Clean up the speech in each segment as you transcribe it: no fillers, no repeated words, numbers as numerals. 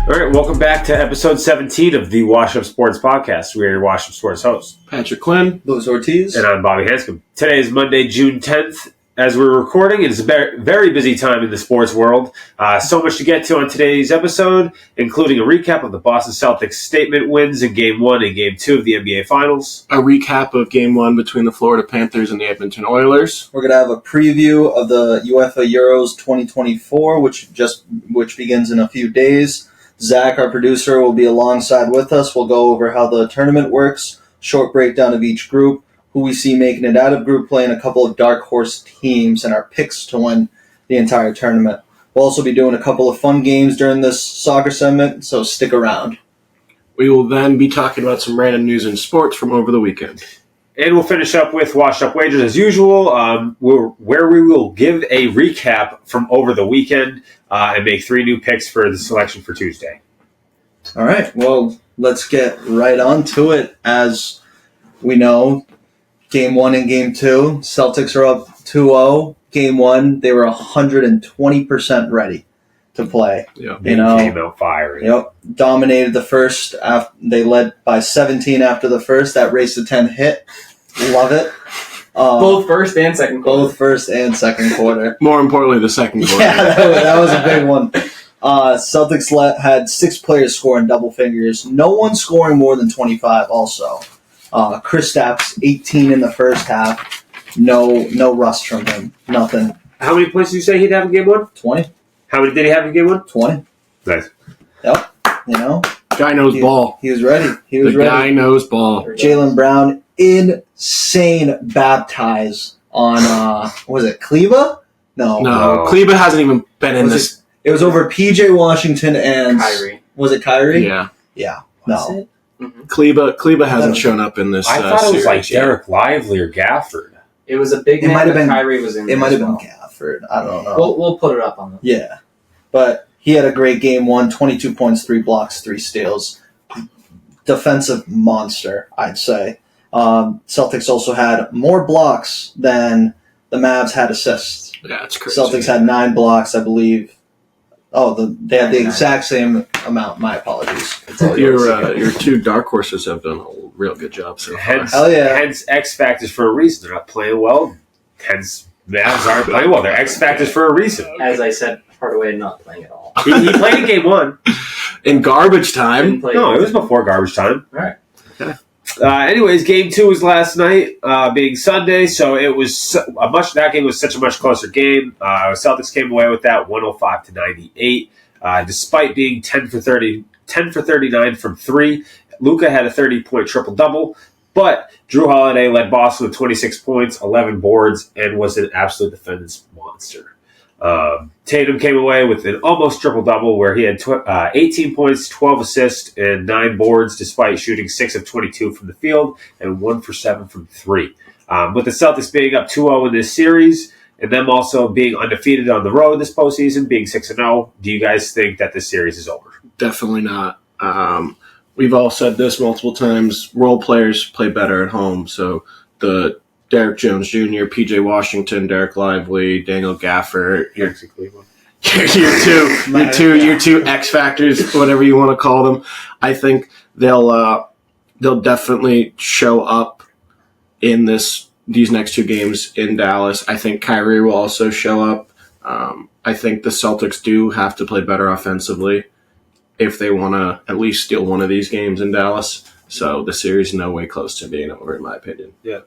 All right, welcome back to episode 17 of the Wash Up Sports Podcast. We are your Wash Up Sports hosts, Patrick Quinn, Louis Ortiz, and I'm Bobby Hanscom. Today is Monday, June 10th. As we're recording, it's a very busy time in the sports world. So much to get to on today's episode, including a recap of the Boston Celtics statement wins in Game 1 and Game 2 of the NBA Finals. a recap of Game 1 between the Florida Panthers and the Edmonton Oilers. we're going to have a preview of the UEFA Euros 2024, which begins in a few days. Zach, our producer, will be alongside with us. We'll go over how the tournament works, short breakdown of each group, who we see making it out of group play, and a couple of dark horse teams and our picks to win the entire tournament. We'll also be doing a couple of fun games during this soccer segment, so stick around. We will then be talking about some random news and sports from over the weekend. And we'll finish up with Washed Up Wagers as usual, where we will give a recap from over the weekend and make 3 new picks for the selection for Tuesday. All right, well, let's get right on to it. As we know, Game 1 and Game 2, Celtics are up 2-0. Game 1, they were 120% ready to play. Yeah. They came out firing. Yep, dominated the first. They led by 17 after the first. That race to 10 hit. Love it. Both first and second quarter. Both first and second quarter. More importantly, the second quarter. Yeah, that was a big one. Celtics had 6 players scoring double figures. No one scoring more than 25 also. Kristaps, 18 in the first half. No rust from him. Nothing. How many points did you say he'd have in Game 1? 20. How many did he have in Game 1? 20. Nice. Yep. Guy knows ball. He was ready. The guy knows ball. Jaylen Brown, insane baptize on, was it Kleba? No, Kleba hasn't even been in this. It was over P.J. Washington and... Kyrie. Was it Kyrie? Yeah. Yeah. Was No. it? Mm-hmm. Kleba hasn't shown up in this I thought it was series like yet. Derek Lively or Gafford. It was a big It man, might have but been- Kyrie was in It might have well. been Gafford. I don't know. We'll put it up on the... Yeah. But he had a great game 1, 22 points, 3 blocks, 3 steals. Defensive monster, I'd say. Celtics also had more blocks than the Mavs had assists. Yeah, it's crazy. Celtics had 9 blocks, I believe. They had the exact same amount. My apologies. Your 2 dark horses have done a real good job so far. Hence, Hell yeah. hence X factors for a reason. They're not playing well. Hence, Mavs aren't playing well. They're X factors for a reason. As I said, Hardaway not playing at all. He played in Game 1. In garbage Didn't time, play. No, it was before garbage time. All right. Anyways, Game 2 was last night, being Sunday, so it was that game was such a much closer game. Celtics came away with that 105-98, despite being 10 for 39 from 3. Luka had a 30-point triple-double, but Drew Holiday led Boston with 26 points, 11 boards, and was an absolute defense monster. Tatum came away with an almost triple-double where he had 18 points, 12 assists, and 9 boards despite shooting 6 of 22 from the field and 1 for 7 from 3. With the Celtics being up 2-0 in this series and them also being undefeated on the road this postseason, being 6-0, do you guys think that this series is over? definitely not. We've all said this multiple times. Role players play better at home, so the Derek Jones Jr., P.J. Washington, Derek Lively, Daniel Gafford, your two X factors, whatever you want to call them. I think they'll definitely show up in these next 2 games in Dallas. I think Kyrie will also show up. I think the Celtics do have to play better offensively if they want to at least steal one of these games in Dallas. So the series is no way close to being over, in my opinion. Yeah.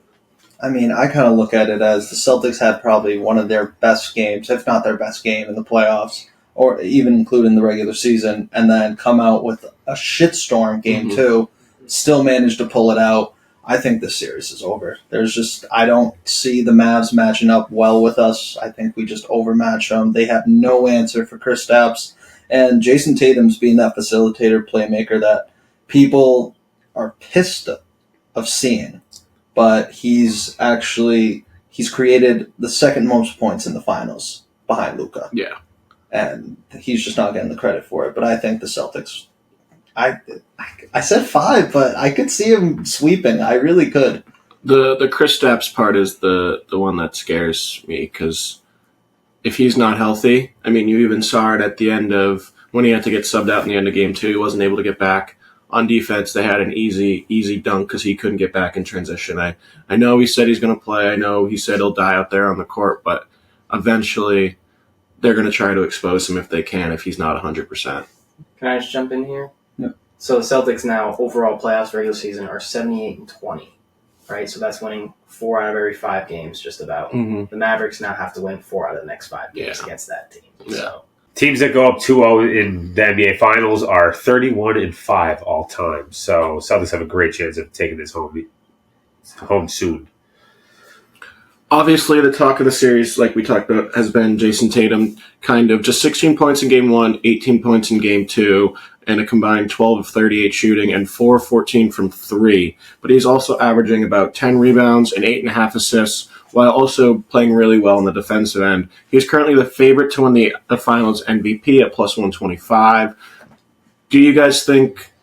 I mean, I kind of look at it as the Celtics had probably one of their best games, if not their best game in the playoffs, or even including the regular season, and then come out with a shitstorm game 2, still managed to pull it out. I think this series is over. I don't see the Mavs matching up well with us. I think we just overmatch them. They have no answer for Kristaps, and Jason Tatum's being that facilitator, playmaker that people are pissed of seeing. But he's created the second most points in the finals behind Luka. Yeah. And he's just not getting the credit for it. But I think the Celtics, I said 5, but I could see him sweeping. I really could. The Kristaps part is the one that scares me, because if he's not healthy, I mean, you even saw it at the end of when he had to get subbed out in the end of game 2. He wasn't able to get back. On defense, they had an easy dunk because he couldn't get back in transition. I know he said he's going to play. I know he said he'll die out there on the court, but eventually they're going to try to expose him if they can, if he's not 100%. Can I just jump in here? Yeah. So the Celtics now, overall playoffs regular season, are 78-20, right? So that's winning 4 out of every 5 games, just about. Mm-hmm. The Mavericks now have to win 4 out of the next 5 games against that team. Yeah. So. Teams that go up 2-0 in the NBA Finals are 31-5 all time. So Celtics have a great chance of taking this home soon. Obviously, the talk of the series, like we talked about, has been Jason Tatum, kind of just 16 points in Game 1, 18 points in Game 2, and a combined 12 of 38 shooting and 4 of 14 from 3. But he's also averaging about 10 rebounds and 8.5 assists, while also playing really well on the defensive end. He's currently the favorite to win the Finals MVP at plus 125. Do you guys think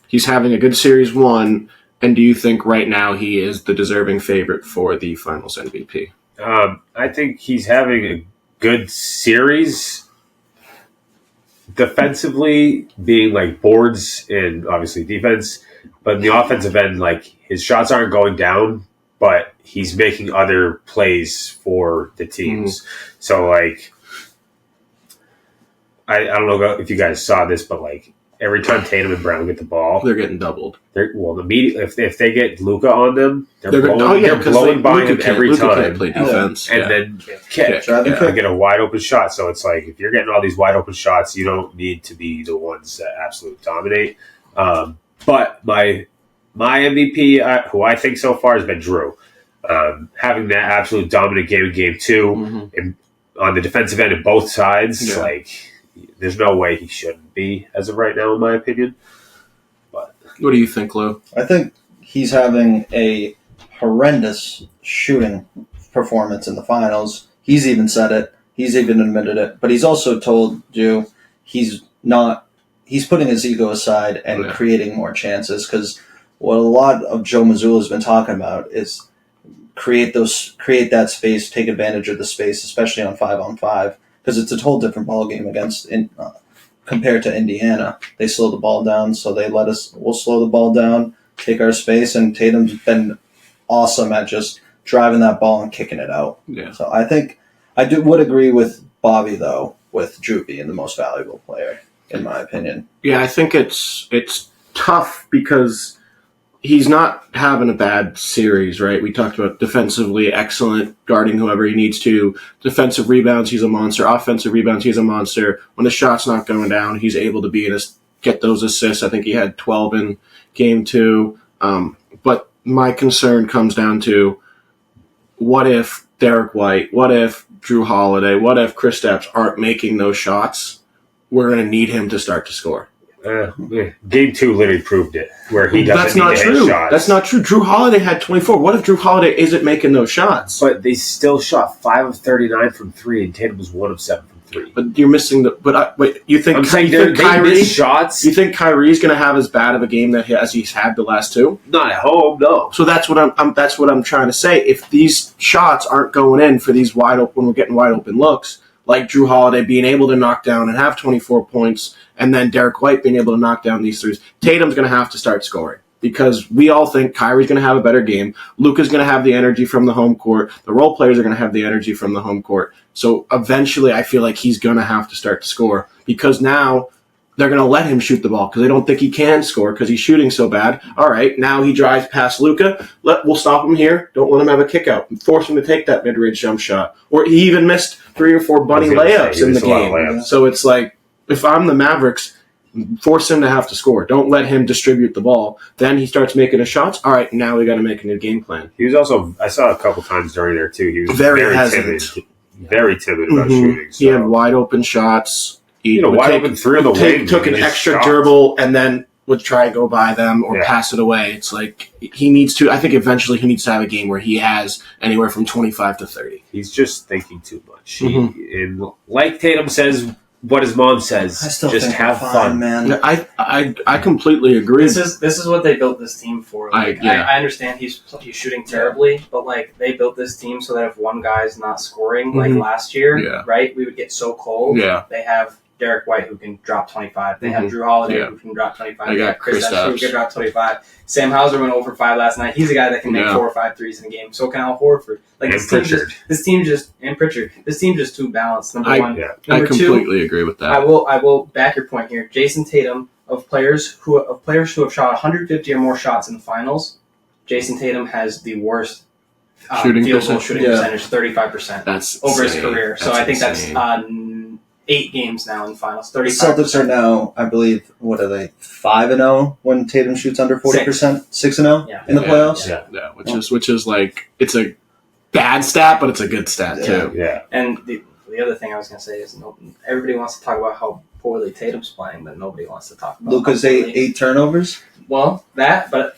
he's having a good Series 1, and do you think right now he is the deserving favorite for the Finals MVP? I think he's having a good series defensively, being like boards and obviously defense. But in the offensive end, like his shots aren't going down, but he's making other plays for the teams. So, like, I don't know if you guys saw this, but, like, every time Tatum and Brown get the ball, They're getting doubled. Immediately, if they get Luka on them, they're blowing by him every Luka time. can't play defense. And then catch. Yeah. They get a wide open shot. So it's like, if you're getting all these wide open shots, you don't need to be the ones that absolutely dominate. But my MVP, who I think so far has been Drew. Having that absolute dominant game in Game 2, and on the defensive end of both sides, like, there's no way he shouldn't be as of right now, in my opinion. But what do you think, Lou? I think he's having a horrendous shooting performance in the finals. He's even said it. He's even admitted it. But he's also told you he's putting his ego aside and creating more chances, because what a lot of Joe Mazzulla has been talking about is create that space, take advantage of the space, especially on 5-on-5, because it's a whole different ball game compared to Indiana. They slow the ball down, so we'll slow the ball down, take our space, and Tatum's been awesome at just driving that ball and kicking it out. Yeah. So I think I would agree with Bobby, though, with Drew being the most valuable player, in my opinion. Yeah, I think it's tough because he's not having a bad series, right? We talked about defensively excellent, guarding whoever he needs to. Defensive rebounds, he's a monster. Offensive rebounds, he's a monster. When the shot's not going down, he's able to get those assists. I think he had 12 in Game 2. But my concern comes down to, what if Derek White, what if Drew Holiday, what if Kristaps aren't making those shots? We're going to need him to start to score. Game 2 literally proved it, where he doesn't need to hit shots. That's not true. Drew Holiday had 24. What if Drew Holiday isn't making those shots? But they still shot 5 of 39 from 3, and Tatum was 1 of 7 from 3. But you're missing you think they missed shots? You think Kyrie's going to have as bad of a game as he's had the last 2? Not at home, no. So that's what I'm trying to say. If these shots aren't going in for these wide open, when we're getting wide open looks, like Drew Holiday being able to knock down and have 24 points, and then Derek White being able to knock down these threes, Tatum's going to have to start scoring, because we all think Kyrie's going to have a better game. Luka's going to have the energy from the home court. The role players are going to have the energy from the home court. So eventually I feel like he's going to have to start to score, because now they're going to let him shoot the ball because they don't think he can score because he's shooting so bad. All right, now he drives past Luka. We'll stop him here. Don't let him have a kick out. Force him to take that mid-range jump shot. Or he even missed 3 or 4 bunny layups in the game. So it's like, if I'm the Mavericks, force him to have to score. Don't let him distribute the ball. Then he starts making his shots. All right, now we got to make a new game plan. He was also, I saw a couple times during there too, he was very timid. Very timid about shooting. So. He had wide open shots. Wide open 3 on the wing. Took an extra dribble and then would try and go by them or pass it away. It's like he needs to. I think eventually he needs to have a game where he has anywhere from 25 to 30. He's just thinking too much. And like Tatum says, what his mom says, I still just think have fun, man. I completely agree. This is what they built this team for. I understand he's shooting terribly, but like they built this team so that if one guy's not scoring, like last year, right, we would get so cold. Yeah. They have Derek White, who can drop 25. They have Drew Holiday, who can drop 25. They got Chris Kristaps, who can drop 25. Sam Hauser went over 5 last night. He's a guy that can make 4 or 5 threes in a game. So can Al Horford. Like and Pritchard. This team just too balanced. Number one. I Number completely agree with that. I will back your point here. Jason Tatum, of players who have shot 150 or more shots in the finals, Jason Tatum has the worst Shooting field goal percentage? shooting percentage, 35%. That's over his insane. career. So I think insane. that's 8 games now in the finals. 35%. Celtics are now, I believe, what are they, 5-0 when Tatum shoots under 40%, 6-0 in the playoffs. Yeah, which is like, it's a bad stat, but it's a good stat too. Yeah. And the other thing I was going to say is everybody wants to talk about how poorly Tatum's playing, but nobody wants to talk about Luka's eight turnovers. Well, but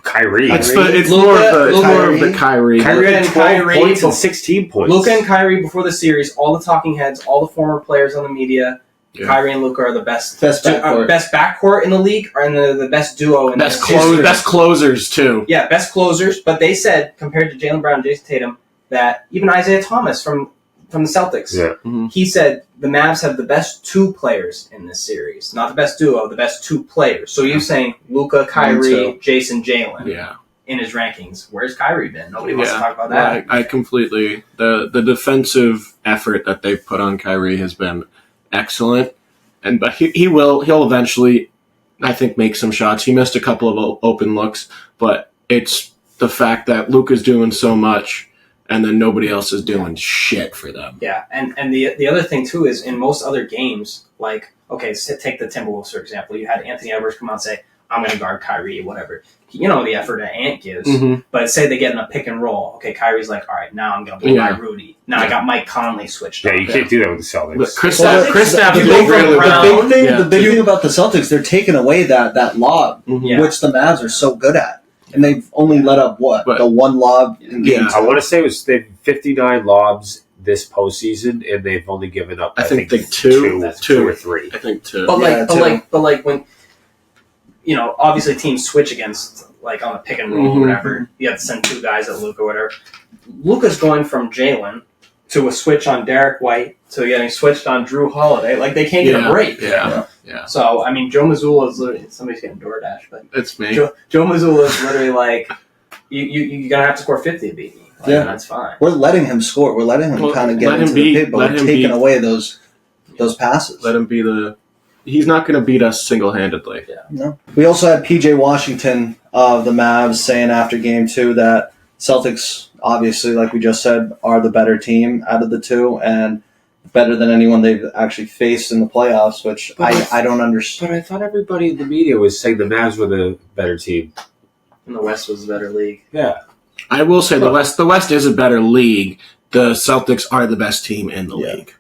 Kyrie. It's Luka- more of the Kyrie. Kyrie had and 12 Kyrie points and both- 16 points. Luka and Kyrie before the series, all the talking heads, all the former players on the media, Kyrie and Luka are the best backcourt in the league, and the best duo in Best the history. best closers too. Yeah, best closers. But they said, compared to Jaylen Brown and Jason Tatum, that even Isaiah Thomas from the Celtics, he said the Mavs have the best 2 players in this series. Not the best duo, the best 2 players. So you're saying Luka, Kyrie, Jason, Jaylen in his rankings. Where's Kyrie been? Nobody wants to talk about that. I completely... The defensive effort that they've put on Kyrie has been excellent. But he'll eventually, I think, make some shots. He missed a couple of open looks, but it's the fact that Luka's doing so much and then nobody else is doing shit for them. Yeah, and the other thing, too, is in most other games, like, okay, take the Timberwolves, for example. You had Anthony Edwards come out and say, I'm going to guard Kyrie, whatever. You know the effort that Ant gives. But say they get in a pick and roll. Okay, Kyrie's like, all right, now I'm going to blow by Rudy. Now I got Mike Conley switched up. You can't do that with the Celtics. But Kristaps the big thing about the Celtics, they're taking away that lob, which the Mavs are so good at. And they've only let up, the one lob in game 2? I want to say they've 59 lobs this postseason, and they've only given up, I think 2 or 3. I think 2. But like when, obviously teams switch against, like on a pick and roll or whatever, you have to send 2 guys at Luka or whatever. Luka's going from Jaylen to a switch on Derek White to getting switched on Drew Holiday. Like, they can't get a break. Yeah. So, I mean, Joe Mazzulla is literally, somebody's getting DoorDash, but it's me. Joe Mazzulla is literally like, you're going to have to score 50 to beat me. Like, that's fine. We're letting him score. We're letting him kind of get into the paint, but we're taking away those passes. Let him be he's not going to beat us single-handedly. Yeah. No. We also had PJ Washington of the Mavs saying after game 2 that Celtics, obviously, like we just said, are the better team out of the 2 and better than anyone they've actually faced in the playoffs, which I don't understand. But I thought everybody in the media was saying the Mavs were the better team. And the West was the better league. Yeah. I will say the West is a better league. The Celtics are the best team in the league.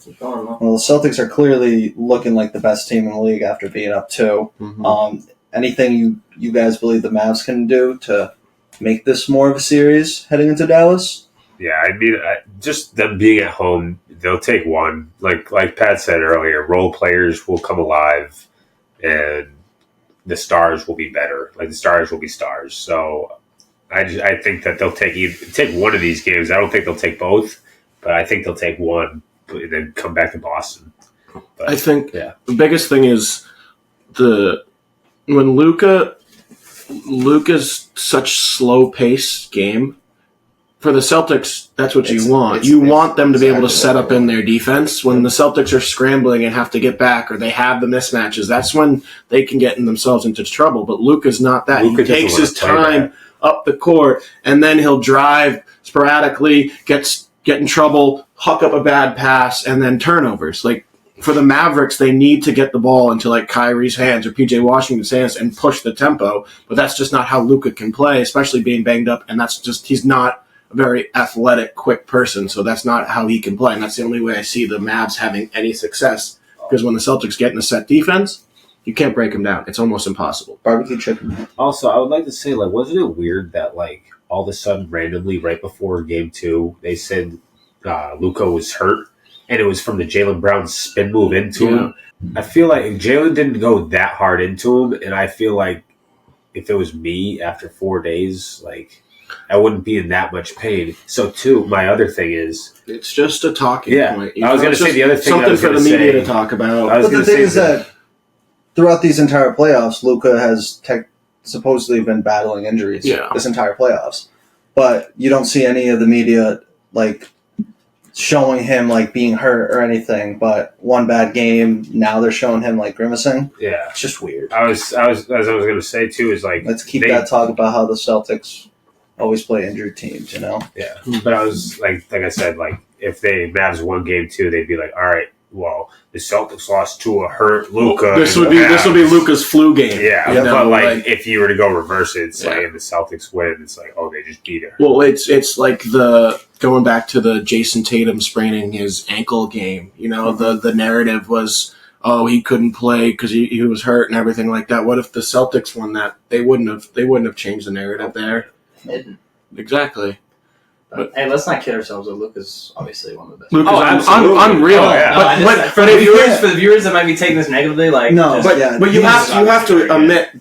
Keep going, though. Well, the Celtics are clearly looking like the best team in the league after being up 2. Anything you guys believe the Mavs can do to make this more of a series heading into Dallas? Yeah, I mean, just them being at home, they'll take one. Like Pat said earlier, role players will come alive, and the stars will be better. Like, the stars will be stars. So I think that they'll take one of these games. I don't think they'll take both, but I think they'll take one and then come back to Boston. But, I think the biggest thing is when Luka's such slow-paced game. For the Celtics, that's what you want. You want them to be able to set up in their defense. When the Celtics are scrambling and have to get back, or they have the mismatches, that's when they can get themselves into trouble. But Luka's not that. He takes his time up the court, and then he'll drive sporadically, get in trouble, huck up a bad pass, and then turnovers. Like, for the Mavericks, they need to get the ball into like Kyrie's hands or PJ Washington's hands and push the tempo. But that's just not how Luka can play, especially being banged up. And he's not a very athletic, quick person, so that's not how he can play. And that's the only way I see the Mavs having any success. Because when the Celtics get in a set defense, you can't break them down. It's almost impossible. Barbecue chicken. Also, I would like to say, like, wasn't it weird that, like, all of a sudden, randomly, right before Game 2, they said Luka was hurt, and it was from the Jaylen Brown spin move into him? I feel like Jaylen didn't go that hard into him, and I feel like if it was me after 4 days, like, I wouldn't be in that much pain. So, too, my other thing is... It's just a talking point. I was going to say the other thing something for the media to talk about. But the thing is that throughout these entire playoffs, Luka has supposedly been battling injuries this entire playoffs. But you don't see any of the media, like, showing him, like, being hurt or anything. But one bad game, now they're showing him, like, grimacing. Yeah. It's just weird. As I was going to say, too, is, like... Let's keep that talk about how the Celtics always play injured teams, you know? Yeah. But I was, like I said, like, if Mavs won game 2, they'd be like, all right, well, the Celtics lost to a hurt Luka. This would be Luka's flu game. Yeah, but like if you were to go reverse it, it's like if the Celtics win, it's like, oh, they just beat her. Well, it's like going back to the Jason Tatum spraining his ankle game. You know, the narrative was, oh, he couldn't play because he was hurt and everything like that. What if the Celtics won that? They wouldn't have changed the narrative there. Exactly. But, hey, let's not kid ourselves. Luka's obviously one of the best. Luka's unreal. Oh, yeah. For the viewers that might be taking this negatively, like but you have to admit.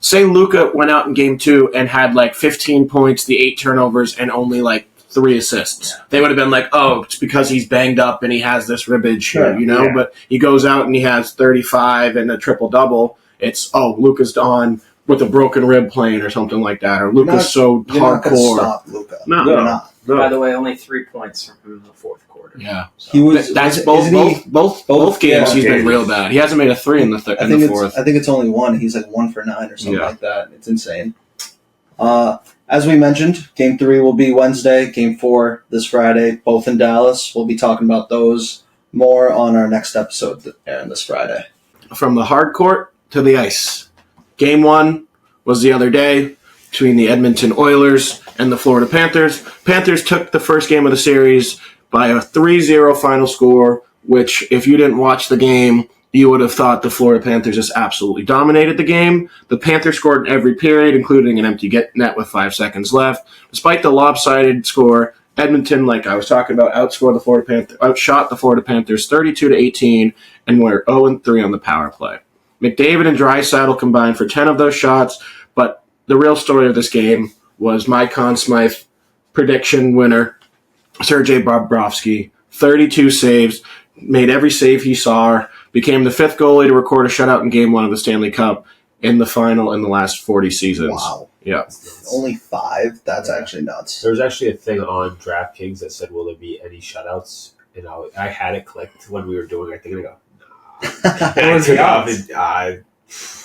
Say Luka went out in game 2 and had like 15 points, the 8 turnovers, and only like 3 assists. Yeah. They would have been like, oh, it's because he's banged up and he has this ribbage here, you know. Yeah. But he goes out and he has 35 and a triple double. It's Luka's on with a broken rib playing or something like that, or Luka's so hardcore. Not gonna stop Luka. No. By the way, only 3 points from the fourth quarter. Yeah, so. He was. That's both games. He's been real bad. He hasn't made a 3 in the fourth. I think it's only 1. He's like 1 for 9 or something like that. It's insane. As we mentioned, Game 3 will be Wednesday. Game 4 this Friday. Both in Dallas. We'll be talking about those more on our next episode airing this Friday. From the hard court to the ice. Game 1 was the other day between the Edmonton Oilers and the Florida Panthers. Panthers took the first game of the series by a 3-0 final score, which, if you didn't watch the game, you would have thought the Florida Panthers just absolutely dominated the game. The Panthers scored in every period, including an empty net with 5 seconds left. Despite the lopsided score, Edmonton, like I was talking about, outshot the Florida Panthers 32-18, and were 0-3 on the power play. McDavid and Draisaitl combined for 10 of those shots, but the real story of this game was my Conn Smythe prediction winner, Sergei Bobrovsky, 32 saves, made every save he saw, became the 5th goalie to record a shutout in Game 1 of the Stanley Cup in the final in the last 40 seasons. Wow. Yeah. Only 5? That's actually nuts. There was actually a thing on DraftKings that said, will there be any shutouts? And I had it clicked when we were doing it. I think I go, what was the odds? I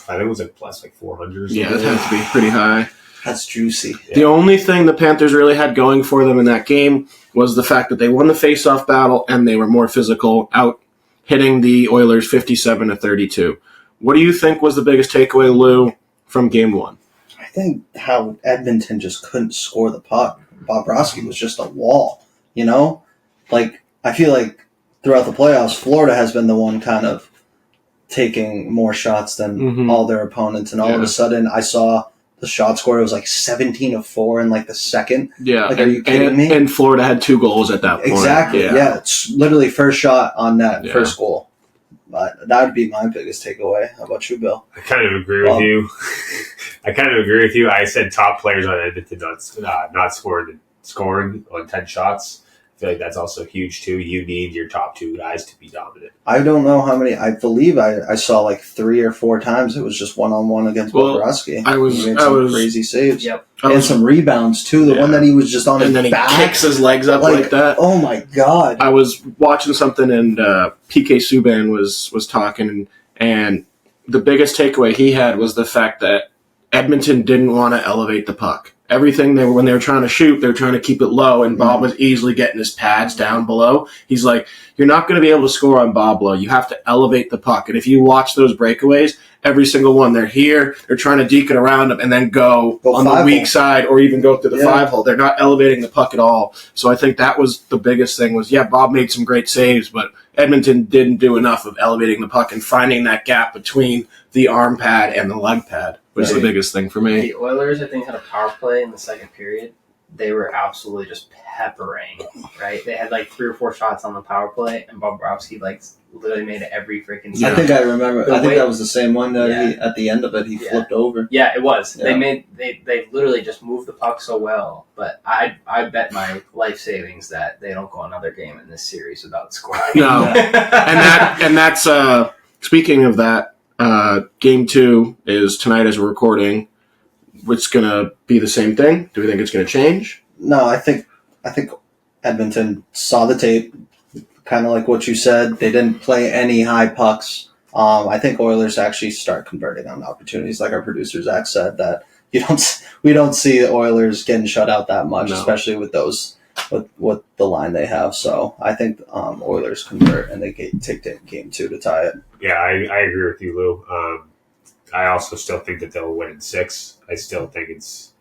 think it was like plus like 400 or something. Yeah, that has to be pretty high. That's juicy. Yeah. The only thing the Panthers really had going for them in that game was the fact that they won the face-off battle and they were more physical, out hitting the Oilers 57-32. What do you think was the biggest takeaway, Lou, from Game 1? I think how Edmonton just couldn't score the puck. Bobrovsky was just a wall, you know? Like, I feel like throughout the playoffs, Florida has been the one kind of taking more shots than all their opponents. And all of a sudden, I saw the shot score. It was like 17 of 4 in like the second. Yeah. Like, are you kidding me? And Florida had 2 goals at that point. Exactly. Yeah. It's literally first shot on net, first goal. But that would be my biggest takeaway. How about you, Bill? I kind of agree with you. I said top players on Edmonton not scoring on 10 shots. I feel like that's also huge, too. You need your top 2 guys to be dominant. I don't know how many. I believe I saw like 3 or 4 times. It was just one-on-one against Bobrovsky. I was crazy saves. Yep. And some rebounds, too. The one that he was just on his back. And then he kicks his legs up like that. Oh, my God. I was watching something, and PK Subban was talking, and the biggest takeaway he had was the fact that Edmonton didn't want to elevate the puck. Everything when they were trying to shoot, they were trying to keep it low, and Bob was easily getting his pads down below. He's like, you're not going to be able to score on Bob low. You have to elevate the puck. And if you watch those breakaways, every single one, they're here, they're trying to deke it around them, and then go on the weak side or even go through the 5-hole. They're not elevating the puck at all. So I think that was the biggest thing was, Bob made some great saves, but Edmonton didn't do enough of elevating the puck and finding that gap between the arm pad and the leg pad was the biggest thing for me. The Oilers, I think, had a power play in the second period they were absolutely just peppering, right? They had like 3 or 4 shots on the power play, and Bobrovsky literally made every freaking shot. I think I remember. I think that was the same one that he, at the end of it, he flipped over. Yeah, it was. Yeah. They literally just moved the puck so well. But I bet my life savings that they don't go another game in this series without scoring. No, and that's speaking of that. Game 2 is tonight as we're recording. It's going to be the same thing. Do we think it's going to change? No, I think Edmonton saw the tape, kind of like what you said. They didn't play any high pucks. I think Oilers actually start converting on opportunities, like our producer Zach said. That we don't see the Oilers getting shut out that much, especially with with the line they have. So I think Oilers convert and they take game 2 to tie it. Yeah, I agree with you, Lou. I also still think that they'll win in 6. I still think it's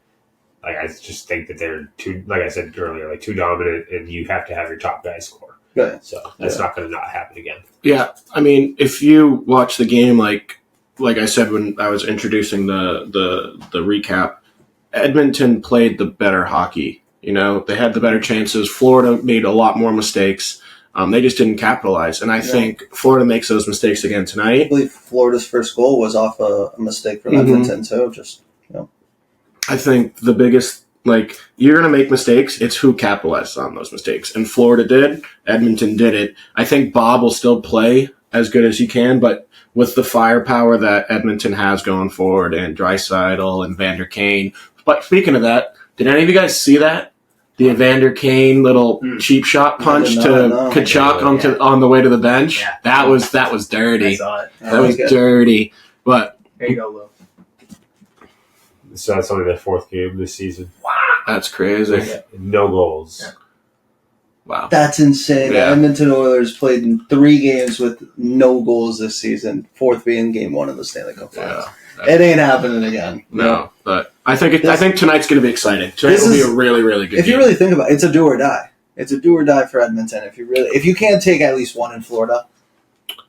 I just think that they're too, like I said earlier, too dominant, and you have to have your top guys score. Good. So that's not going to not happen again. Yeah, I mean, if you watch the game, like I said when I was introducing the recap, Edmonton played the better hockey. They had the better chances. Florida made a lot more mistakes. They just didn't capitalize. And I think Florida makes those mistakes again tonight. I believe Florida's first goal was off a mistake from Edmonton, too. I think the biggest, you're going to make mistakes. It's who capitalizes on those mistakes. And Florida did. Edmonton did it. I think Bob will still play as good as he can, but with the firepower that Edmonton has going forward and Draisaitl and Vander Kane. But speaking of that, did any of you guys see that? The Evander Kane little cheap shot punch to Kachuk on the way to the bench. Yeah. That was dirty. I saw it. That was dirty. But there you go, Lou. So that's only their 4th game this season. Wow, that's crazy. No goals. Yeah. Wow, that's insane. Yeah. The Edmonton Oilers played in 3 games with no goals this season. 4th being Game 1 of the Stanley Cup Finals. It ain't happening again. No, but I think tonight's going to be exciting. Tonight will be a really, really good game. If you really think about it, it's a do or die. It's a do or die for Edmonton. If you can't take at least 1 in Florida.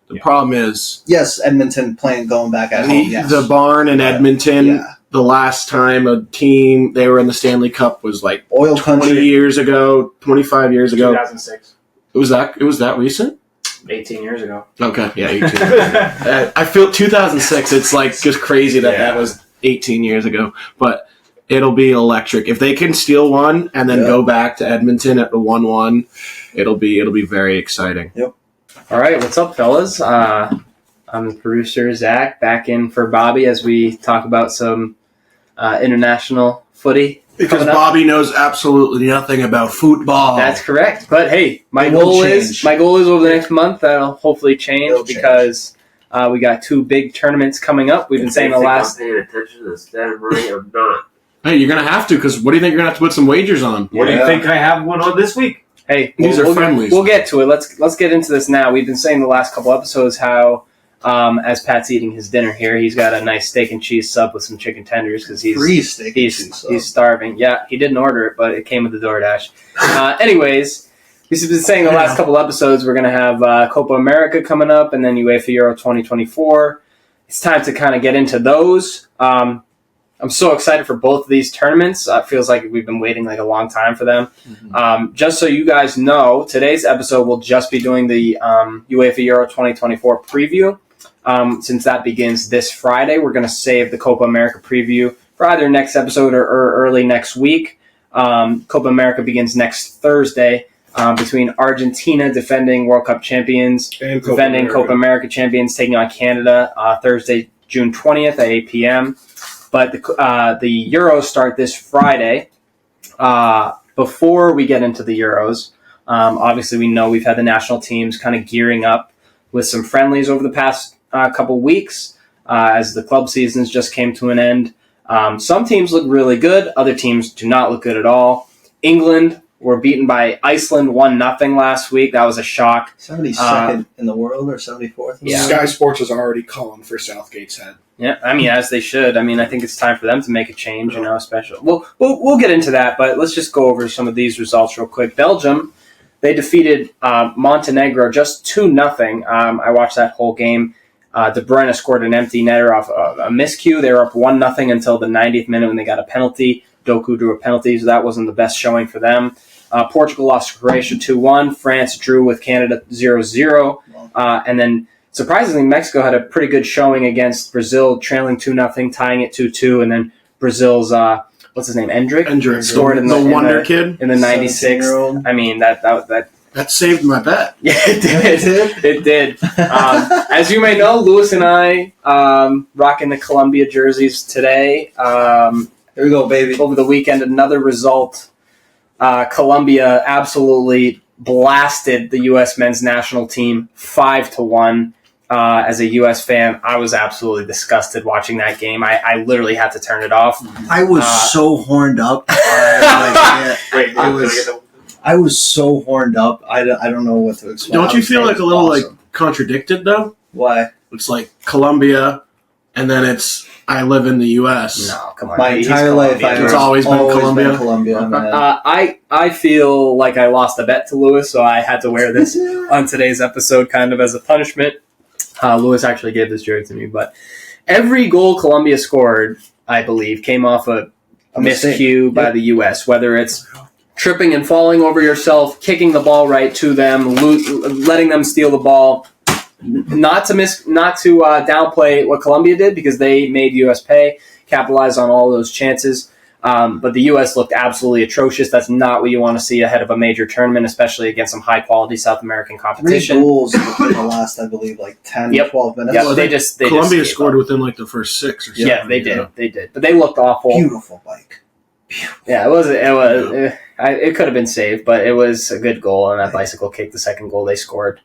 The problem is, yes, Edmonton going back at home. Yes. The barn in Edmonton. The last time a team they were in the Stanley Cup was Oil 20 country. years ago, 25 years ago. 2006. It was that recent? 18 years ago. Okay, yeah, 18. I feel 2006. It's just crazy that was 18 years ago, but it'll be electric if they can steal one and then go back to Edmonton at the 1-1. It'll be very exciting. Yep. All right, what's up, fellas? I'm the producer Zach, back in for Bobby as we talk about some international footy. Because Bobby knows absolutely nothing about football. That's correct. But hey, my goal is over the next month that'll hopefully change because we got 2 big tournaments coming up. We've been saying the last. I'm paying attention to the stat money or not? Hey, you're gonna have to because what do you think you're gonna have to put some wagers on? What do you think I have one on this week? Hey, these are friendlies. We'll get to it. Let's get into this now. We've been saying the last couple episodes how. As Pat's eating his dinner here, he's got a nice steak and cheese sub with some chicken tenders because he's starving. Yeah, he didn't order it, but it came with the DoorDash. Anyways, we've been saying the last couple episodes we're going to have Copa America coming up and then UEFA Euro 2024. It's time to kind of get into those. I'm so excited for both of these tournaments. It feels like we've been waiting a long time for them. Mm-hmm. Just so you guys know, today's episode will just be doing the UEFA Euro 2024 preview. Since that begins this Friday, we're going to save the Copa America preview for either next episode or early next week. Copa America begins next Thursday between Argentina, defending World Cup champions, and defending Copa America champions, taking on Canada Thursday, June 20th at 8 p.m. But the Euros start this Friday. Before we get into the Euros, obviously we know we've had the national teams kind of gearing up with some friendlies over the past couple weeks as the club seasons just came to an end. Some teams look really good. Other teams do not look good at all. England were beaten by Iceland 1-0 last week. That was a shock. 72nd in the world or 74th? Yeah. Sky Sports is already calling for Southgate's head. Yeah, I mean, as they should. I mean, I think it's time for them to make a change, especially. We'll get into that, but let's just go over some of these results real quick. Belgium, they defeated Montenegro just 2-0. I watched that whole game. De Bruyne scored an empty netter off a miscue. They were up 1-0 until the 90th minute when they got a penalty. Doku drew a penalty, so that wasn't the best showing for them. Portugal lost to Croatia 2-1. France drew with Canada 0-0. And then, surprisingly, Mexico had a pretty good showing against Brazil, trailing 2-0, tying it 2-2. And then Brazil's, what's his name, Endrick scored in the wonder kid in the 96th. I mean, that saved my bet. Yeah, it did. As you may know, Lewis and I rocking the Colombia jerseys today. Here we go, baby. Over the weekend, another result. Colombia absolutely blasted the U.S. men's national team 5-1. As a U.S. fan, I was absolutely disgusted watching that game. I literally had to turn it off. I was so horned up. I was so horned up. I don't know what to expect. Don't you feel like a little like contradicted though? Why? It's like Colombia, and then it's I live in the U.S. No, come on. My entire life, it's always been Colombia. Man. I feel like I lost a bet to Lewis, so I had to wear this on today's episode kind of as a punishment. Lewis actually gave this jersey to me, but every goal Colombia scored, I believe, came off a miscue by the U.S., whether it's tripping and falling over yourself, kicking the ball right to them, letting them steal the ball. Not to downplay what Colombia did, because they made U.S. pay, capitalized on all those chances. But the U.S. looked absolutely atrocious. That's not what you want to see ahead of a major tournament, especially against some high-quality South American competition. 3 goals in the last, I believe, 10, 12 minutes. Yeah, they Colombia scored within the first 6 or 7. Yeah, they did. They did. But they looked awful. Beautiful bike. Beautiful. Yeah, it could have been saved, but it was a good goal, and that bicycle kicked the second goal they scored.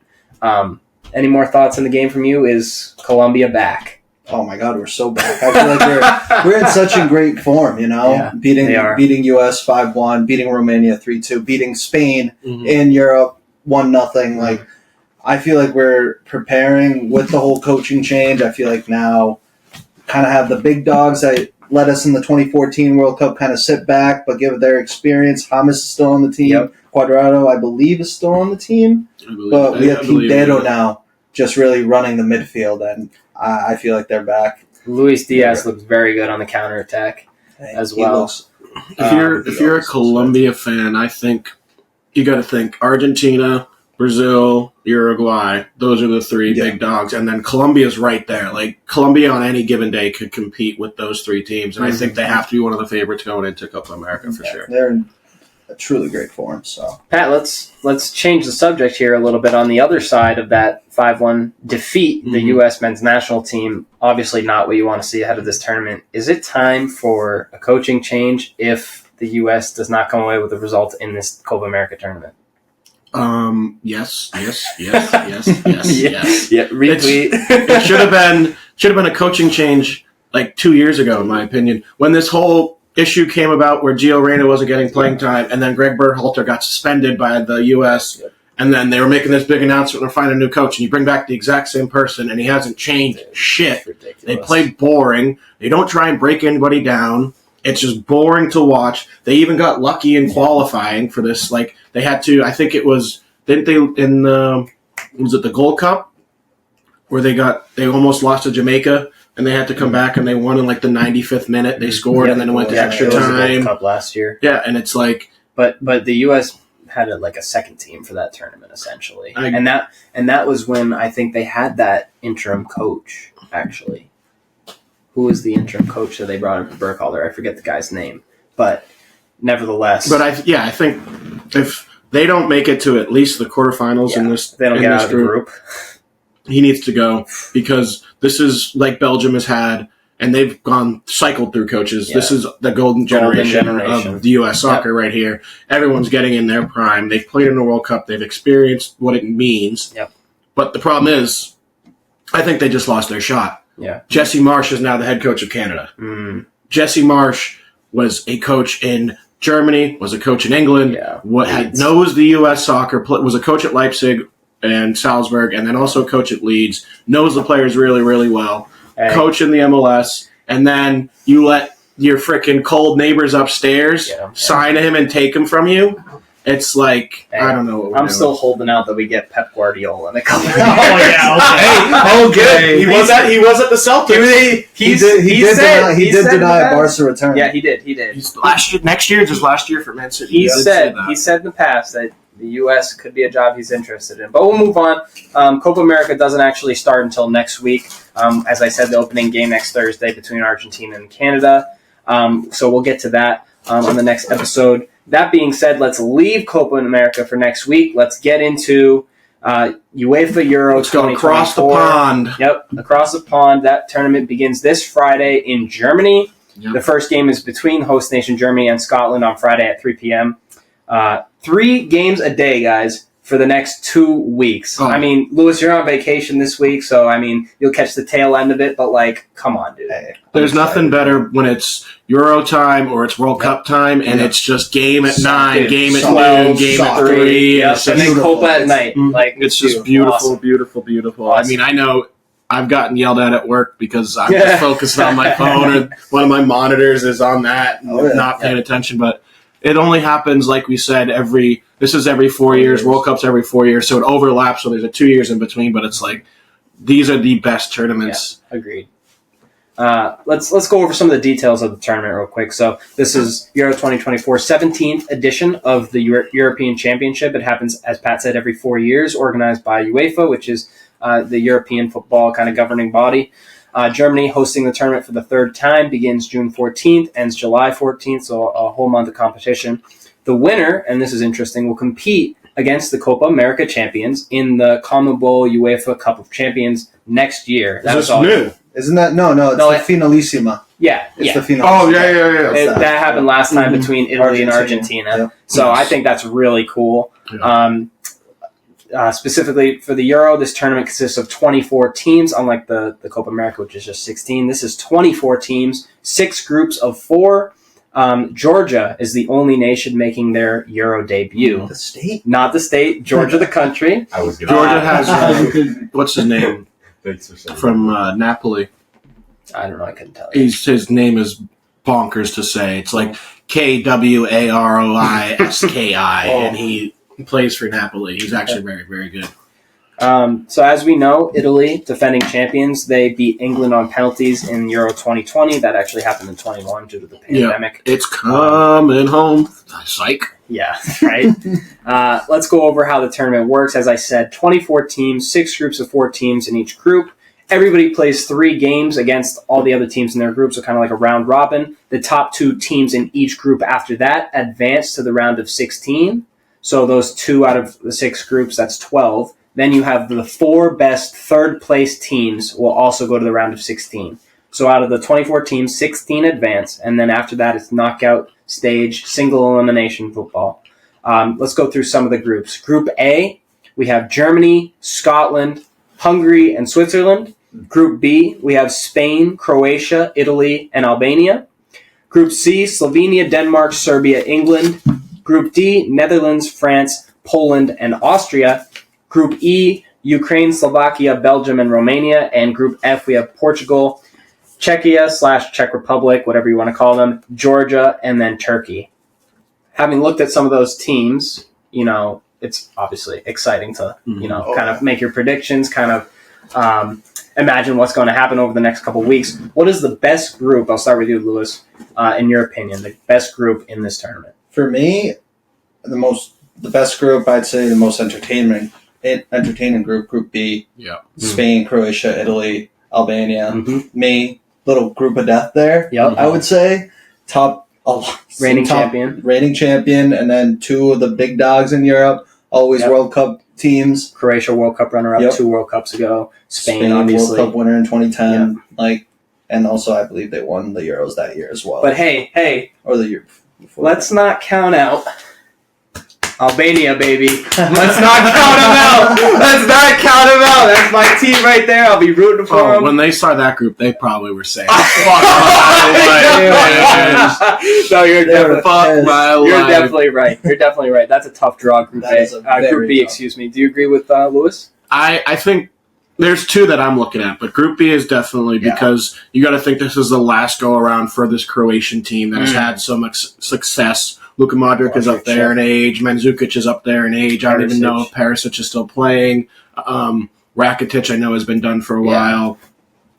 Any more thoughts on the game from you? Is Colombia back? Oh my God, we're so back. I feel like we're in such a great form, Yeah, beating US 5-1, beating Romania 3-2, beating Spain in Europe 1-0. Like, I feel like we're preparing with the whole coaching change. I feel like now kind of have the big dogs that let us in the 2014 World Cup kind of sit back, but give their experience. James is still on the team. Yep. Cuadrado, I believe, is still on the team. But we have Quintero now just really running the midfield, and I feel like they're back. Luis Diaz looks very good on the counterattack as well. If you're a Colombia fan, I think you got to think Argentina, Brazil, Uruguay. Those are the 3 big dogs, and then Colombia's right there. Like, Colombia on any given day could compete with those 3 teams, and I think they have to be one of the favorites going into Copa America for sure. They're in a truly great form. So, Pat, let's change the subject here a little bit. On the other side of that 5-1 defeat, the U.S. men's national team, obviously not what you want to see ahead of this tournament. Is it time for a coaching change if the U.S. does not come away with a result in this Copa America tournament? Yes. Yeah, retweet. It should have been a coaching change like 2 years ago, in my opinion, when this whole issue came about where Gio Reyna wasn't getting playing time, and then Greg Berhalter got suspended by the U.S., and then they were making this big announcement, they're finding a new coach, and you bring back the exact same person, and he hasn't changed shit. They play boring. They don't try and break anybody down. It's just boring to watch. They even got lucky in qualifying for this. Like, they had to, I think it was, didn't they, in the, was it the Gold Cup? Where they almost lost to Jamaica, and they had to come back, and they won in like the 95th minute. They scored, and then it went to extra time. It was the Gold Cup last year. Yeah, and it's like, but the U.S. had a second team for that tournament essentially, and that was when I think they had that interim coach actually. Who was the interim coach that they brought in for Burkhalter? I forget the guy's name, but nevertheless. But I think if they don't make it to at least the quarterfinals in this, they don't get out of the group. He needs to go, because this is like Belgium has had, and they've cycled through coaches. Yeah. This is the golden generation of the U.S. soccer right here. Everyone's getting in their prime. They've played in the World Cup. They've experienced what it means. Yep. But the problem is, I think they just lost their shot. Yeah. Jesse Marsch is now the head coach of Canada. Jesse Marsch was a coach in Germany, was a coach in England, knows the U.S. soccer, was a coach at Leipzig and Salzburg, and then also coach at Leeds, knows the players really, really well, coach in the MLS, and then you let your freaking cold neighbors upstairs sign him and take him from you. It's like, I don't know what we're I'm doing. still holding out that we get Pep Guardiola in a couple of years. He was at the Celtics. He did deny Barca return. Yeah, he did. He's next year, just last year for Man City. He said in the past that the U.S. could be a job he's interested in. But we'll move on. Copa America doesn't actually start until next week. As I said, the opening game next Thursday between Argentina and Canada. So we'll get to that on the next episode. That being said, let's leave Copa America for next week. Let's get into UEFA Euro 2024. Let's go across the pond. Yep, across the pond. That tournament begins this Friday in Germany. Yep. The first game is between host nation Germany and Scotland on Friday at 3 p.m. 3 games a day, guys, for the next 2 weeks. Oh. I mean, Lewis, you're on vacation this week, so, I mean, you'll catch the tail end of it, but, like, come on, dude. Hey, there's nothing better when it's Euro time or it's World Cup time, and it's just game at 9, game at 12, game at 3. And then Copa at night. Like, it's just beautiful, awesome. beautiful. Awesome. I mean, I know I've gotten yelled at work because I'm just focused on my phone, or one of my monitors is on that, not paying attention, but it only happens, like we said, this is every 4 years. World Cup's every 4 years, so it overlaps. So there's 2 years in between, but it's like these are the best tournaments. Yeah, agreed. Let's go over some of the details of the tournament real quick. So this is Euro 2024, 17th edition of the European Championship. It happens, as Pat said, every 4 years, organized by UEFA, which is the European football kind of governing body. Germany hosting the tournament for the third time, begins June 14th, ends July 14th, so a whole month of competition. The winner, and this is interesting, will compete against the Copa America champions in the CONMEBOL UEFA Cup of Champions next year. That was new. Isn't that no? It's the Finalissima. Yeah, it's the Finalissima. Oh, yeah. That happened last time between Italy and Argentina. Yeah. So I think that's really cool. Yeah. Specifically for the Euro, this tournament consists of 24 teams, unlike the Copa America, which is just 16. This is 24 teams, 6 groups of 4. Georgia is the only nation making their Euro debut. The state? Not the state. Georgia, the country. Georgia has what's his name from Napoli? I don't know. I couldn't tell you. His name is bonkers to say. It's like Kwariski, and he plays for Napoli. He's actually very, very good. So as we know, Italy, defending champions, they beat England on penalties in Euro 2020. That actually happened in 21 due to the pandemic. Yeah, it's coming home. Psych. Yeah, right. Let's go over how the tournament works. As I said, 24 teams, 6 groups of 4 teams in each group. Everybody plays 3 games against all the other teams in their group, so kind of like a round robin. The top 2 teams in each group after that advance to the round of 16. So those 2 out of the 6 groups, that's 12. Then you have the 4 best third-place teams will also go to the round of 16. So out of the 24 teams, 16 advance, and then after that it's knockout stage, single elimination football. Let's go through some of the groups. Group A, we have Germany, Scotland, Hungary, and Switzerland. Group B, we have Spain, Croatia, Italy, and Albania. Group C, Slovenia, Denmark, Serbia, England. Group D, Netherlands, France, Poland, and Austria. Group E, Ukraine, Slovakia, Belgium, and Romania. And Group F, we have Portugal, Czechia/Czech Republic, whatever you want to call them, Georgia, and then Turkey. Having looked at some of those teams, it's obviously exciting to, kind of make your predictions, kind of imagine what's going to happen over the next couple of weeks. What is the best group? I'll start with you, Lewis. In your opinion, the best group in this tournament? For me, the best group, I'd say the most entertaining group, Group B. Yeah. Spain, Croatia, Italy, Albania. Mm-hmm. Me, little group of death there. Yep. I would say reigning champion, and then 2 of the big dogs in Europe. Always World Cup teams. Croatia World Cup runner-up 2 World Cups ago. Spain obviously World Cup winner in 2010. Yep. And also I believe they won the Euros that year as well. But hey, or the year before. Let's not count out Albania, baby. Let's not count them out. That's my team right there. I'll be rooting for them. When they saw that group, they probably were saying, No, you're definitely right. You're definitely right. That's a tough draw, Group A. Group B, excuse me. Do you agree with Lewis? I think there's 2 that I'm looking at, but Group B is definitely because you got to think this is the last go-around for this Croatian team that has had so much success Luka Modric is up there in age. Mandzukic is up there in age. I don't even know if Perisic is still playing. Rakitic, I know, has been done for a while.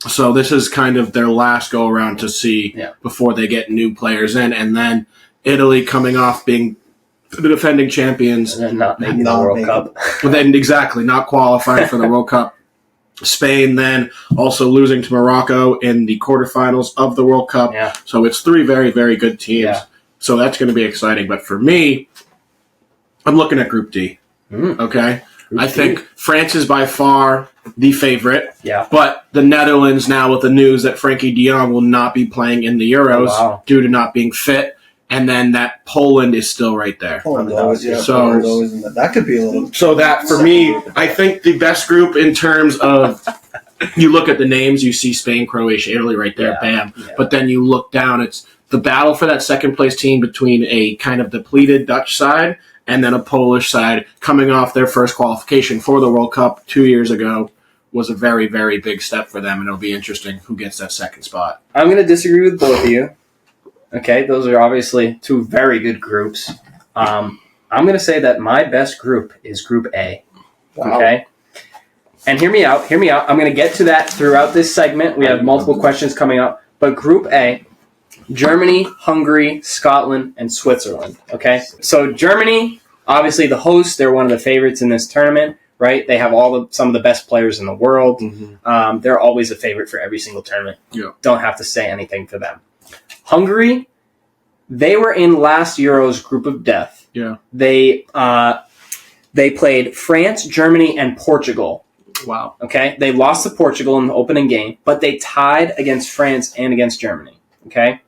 So this is kind of their last go-around to see before they get new players in. And then Italy coming off being the defending champions. And then not making the World Cup. But then, exactly, not qualifying for the World Cup. Spain then also losing to Morocco in the quarterfinals of the World Cup. Yeah. So it's 3 very, very good teams. Yeah. So that's going to be exciting. But for me, I'm looking at Group D. Okay? I think France is by far the favorite. Yeah. But the Netherlands now with the news that Frankie de Jong will not be playing in the Euros due to not being fit. And then that Poland is still right there. Poland that could be a little... So that, for me, I think the best group in terms of... You look at the names, you see Spain, Croatia, Italy right there, bam. Yeah. But then you look down, it's the battle for that second-place team between a kind of depleted Dutch side and then a Polish side coming off their first qualification for the World Cup 2 years ago was a very, very big step for them, and it'll be interesting who gets that second spot. I'm going to disagree with both of you. Okay, those are obviously 2 very good groups. I'm going to say that my best group is Group A. Wow. Okay? And hear me out. I'm going to get to that throughout this segment. We have multiple questions coming up. But Group A, Germany, Hungary, Scotland, and Switzerland. Okay? So Germany, obviously the hosts, they're one of the favorites in this tournament, right? They have some of the best players in the world. Mm-hmm. They're always a favorite for every single tournament. Yeah. Don't have to say anything for them. Hungary, they were in last Euro's group of death. Yeah. They played France, Germany, and Portugal. Wow. Okay? They lost to Portugal in the opening game, but they tied against France and against Germany. Okay?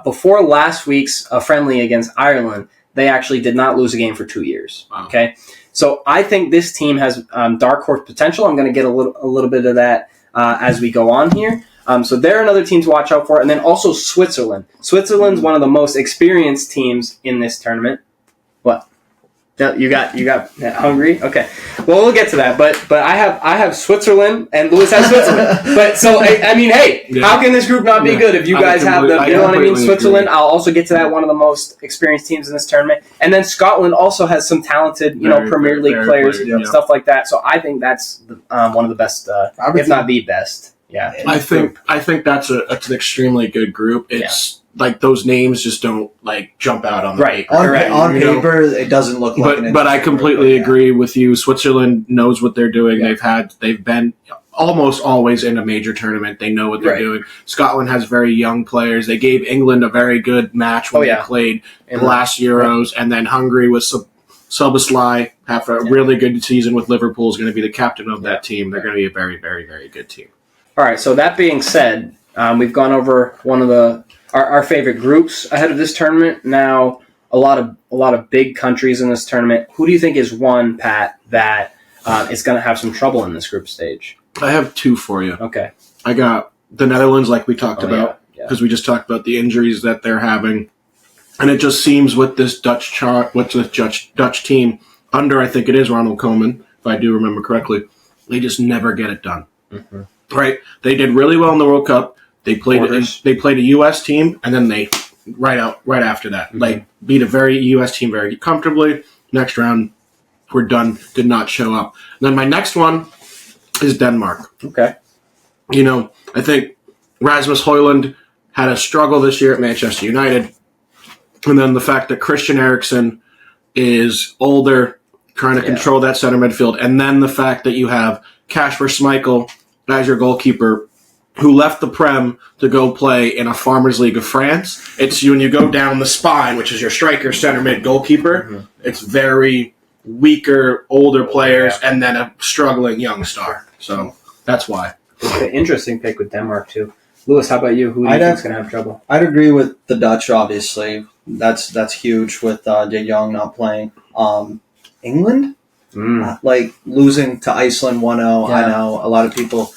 Before last week's friendly against Ireland, they actually did not lose a game for 2 years. Wow. Okay? So I think this team has dark horse potential. I'm going to get a little bit of that as we go on here. So they're another team to watch out for. And then also Switzerland. Switzerland's one of the most experienced teams in this tournament. What? You got Hungary? Okay. Well, we'll get to that. But I have Switzerland, and Lewis has Switzerland. But so, I mean, hey, how can this group not be good if you guys have the, you know what I mean? Switzerland, I'll also get to that, one of the most experienced teams in this tournament. And then Scotland also has some talented, Premier League players, stuff like that. So I think that's one of the best, if not the best. Yeah, I think that's an extremely good group. It's like those names just don't jump out on the paper. On paper, it doesn't look like. But I completely agree with you. Switzerland knows what they're doing. Yeah. They've been almost always in a major tournament. They know what they're doing. Scotland has very young players. They gave England a very good match when they played in last Euros, and then Hungary was Szoboszlai have a really good season with Liverpool. Is going to be the captain of that team. They're going to be a very, very, very good team. All right, so that being said, we've gone over one of our favorite groups ahead of this tournament. Now, a lot of big countries in this tournament. Who do you think is one, Pat, that is going to have some trouble in this group stage? I have 2 for you. Okay. I got the Netherlands, like we talked about, because we just talked about the injuries that they're having, and it just seems with this Dutch team under, I think it is Ronald Koeman, if I do remember correctly, they just never get it done. Mm-hmm. Right, they did really well in the World Cup. They played a U.S. team, and then they right after that, beat a very U.S. team very comfortably. Next round, we're done. Did not show up. And then my next one is Denmark. Okay, I think Rasmus Højlund had a struggle this year at Manchester United, and then the fact that Christian Eriksen is older, trying to control that center midfield, and then the fact that you have Kasper Schmeichel as your goalkeeper, who left the Prem to go play in a Farmers League of France. It's when you go down the spine, which is your striker, center mid, goalkeeper, it's very weaker, older players, and then a struggling young star. So that's why. Okay, interesting pick with Denmark, too. Lewis, how about you? Who do you think is going to have trouble? I'd agree with the Dutch, obviously. That's huge with De Jong not playing. England? Losing to Iceland 1-0, I know a lot of people,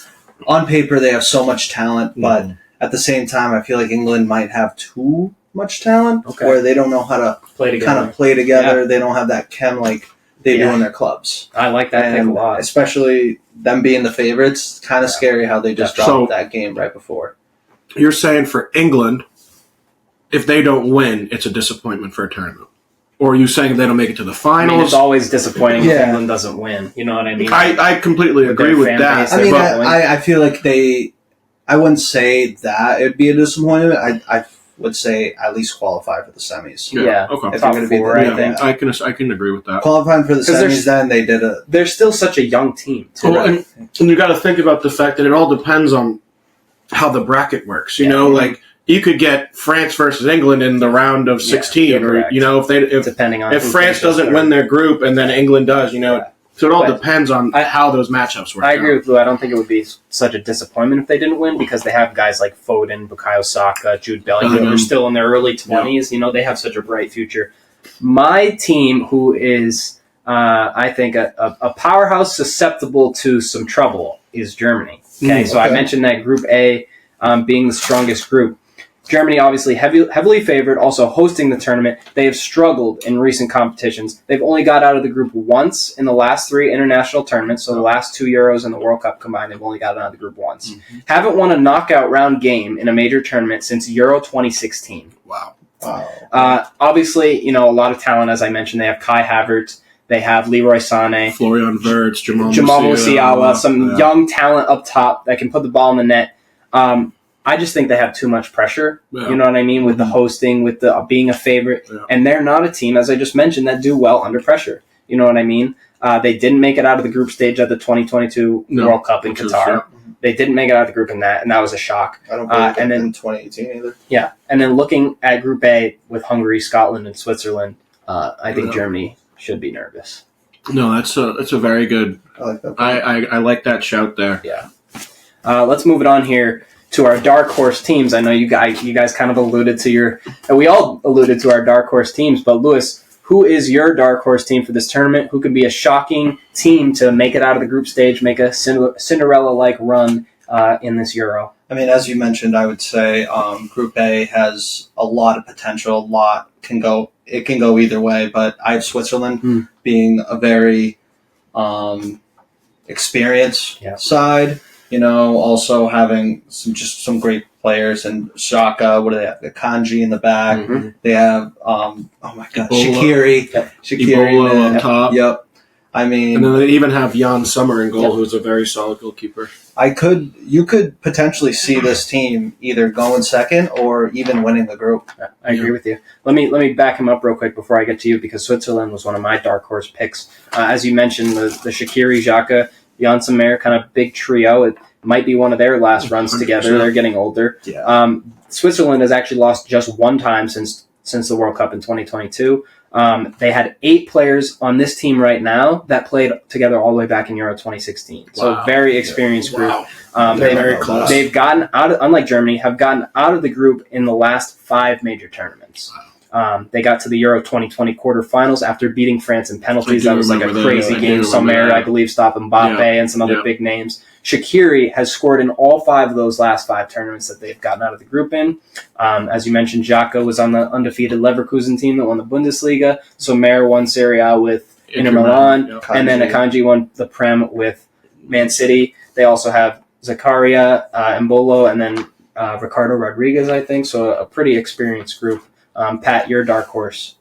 on paper, they have so much talent, but at the same time, I feel like England might have too much talent where they don't know how to kind of play together. Yeah. They don't have that chem like they do in their clubs. I like that pick a lot. Especially them being the favorites, kind of scary how they just dropped that game right before. You're saying for England, if they don't win, it's a disappointment for a tournament? Or are you saying if they don't make it to the I finals? mean, it's always disappointing if Yeah. England doesn't win. You know what I mean? I completely With agree their with fan that. base, I mean, But- I feel like I wouldn't say that it'd be a disappointment. I would say at least qualify for the semis. Yeah. Okay. If Top you're gonna be four, the- I Yeah, think. I can agree with that. Qualifying for the 'Cause there's- semis, then they did a. They're still such a young team, too. Well, and you got to think about the fact that it all depends on how the bracket works. You Yeah. know, like you could get France versus England in the round of 16, you're or correct. you know, if depending on if who France finishes doesn't third. win their group and then England does, you know, Yeah. so it all But depends on how those matchups work. I agree out. with Lou. I don't think it would be such a disappointment if they didn't win because they have guys like Foden, Bukayo Saka, Jude Bellingham who are still in their early 20s. You know, they have such a bright future. My team, who is, I think, a powerhouse susceptible to some trouble, is Germany. Okay, so I okay. mentioned that Group A being the strongest group. Germany, obviously heavily favored, also hosting the tournament. They have struggled in recent competitions. They've only got out of the group once in the last 3 international tournaments, so the last 2 Euros and the World Cup combined, they've only gotten out of the group once. Haven't won a knockout round game in a major tournament since Euro 2016. Wow. Wow. Obviously, you know, a lot of talent, as I mentioned. They have Kai Havertz, they have Leroy Sané, Florian Wirtz, Jamal Musiala, some young talent up top that can put the ball in the net. I just think they have too much pressure. Yeah. You know what I mean? With the hosting, with the being a favorite. Yeah. And they're not a team, as I just mentioned, that do well under pressure. You know what I mean? They didn't make it out of the group stage at the 2022 World Cup in Qatar. They didn't make it out of the group in that, and that was a shock. I don't believe and then- in 2018 either. Yeah. And then looking at Group A with Hungary, Scotland, and Switzerland, I think Germany should be nervous. No, that's a very good. I like that. I like that shout there. Yeah. Let's move it on here to our dark horse teams. I know you guys kind of alluded to we all alluded to our dark horse teams, but Lewis, who is your dark horse team for this tournament? Who could be a shocking team to make it out of the group stage, make a Cinderella-like run in this Euro? I mean, as you mentioned, I would say Group A has a lot of potential. It can go either way, but I have Switzerland being a very experienced side. You know, also having some great players and Shaka. What do they have? The Kanji in the back. Mm-hmm. They have oh my god, Ebola. Shaqiri Ebola man. on top. Yep. I mean, And then they even have Jan Sommer in goal, who's a very solid goalkeeper. you could potentially see this team either going second or even winning the group. I agree with you. Let me back him up real quick before I get to you, because Switzerland was one of my dark horse picks. As you mentioned, the Shaqiri, Xhaka, Jan Sommer kind of big trio. It might be one of their last runs 100%. together. They're getting older. Yeah. Switzerland has actually lost just one time since the World Cup in 2022. They had 8 players on this team right now that played together all the way back in Euro 2016. So Wow. very experienced group. Wow. They're very close. They've gotten out of, unlike Germany, have gotten out of the group in the last 5 major tournaments. They got to the Euro 2020 quarterfinals after beating France in penalties. I do That was like a remember crazy that. I game. do remember Sommer, that. I believe, stopped Mbappe and some other big names. Shaqiri has scored in all 5 of those last 5 tournaments that they've gotten out of the group in. As you mentioned, Xhaka was on the undefeated Leverkusen team that won the Bundesliga. Sommer won Serie A with Inter Milan. Yep. And then Akanji won the Prem with Man City. They also have Zakaria, Mbolo, and then Ricardo Rodriguez, I think. So a pretty experienced group. Pat, your dark horse.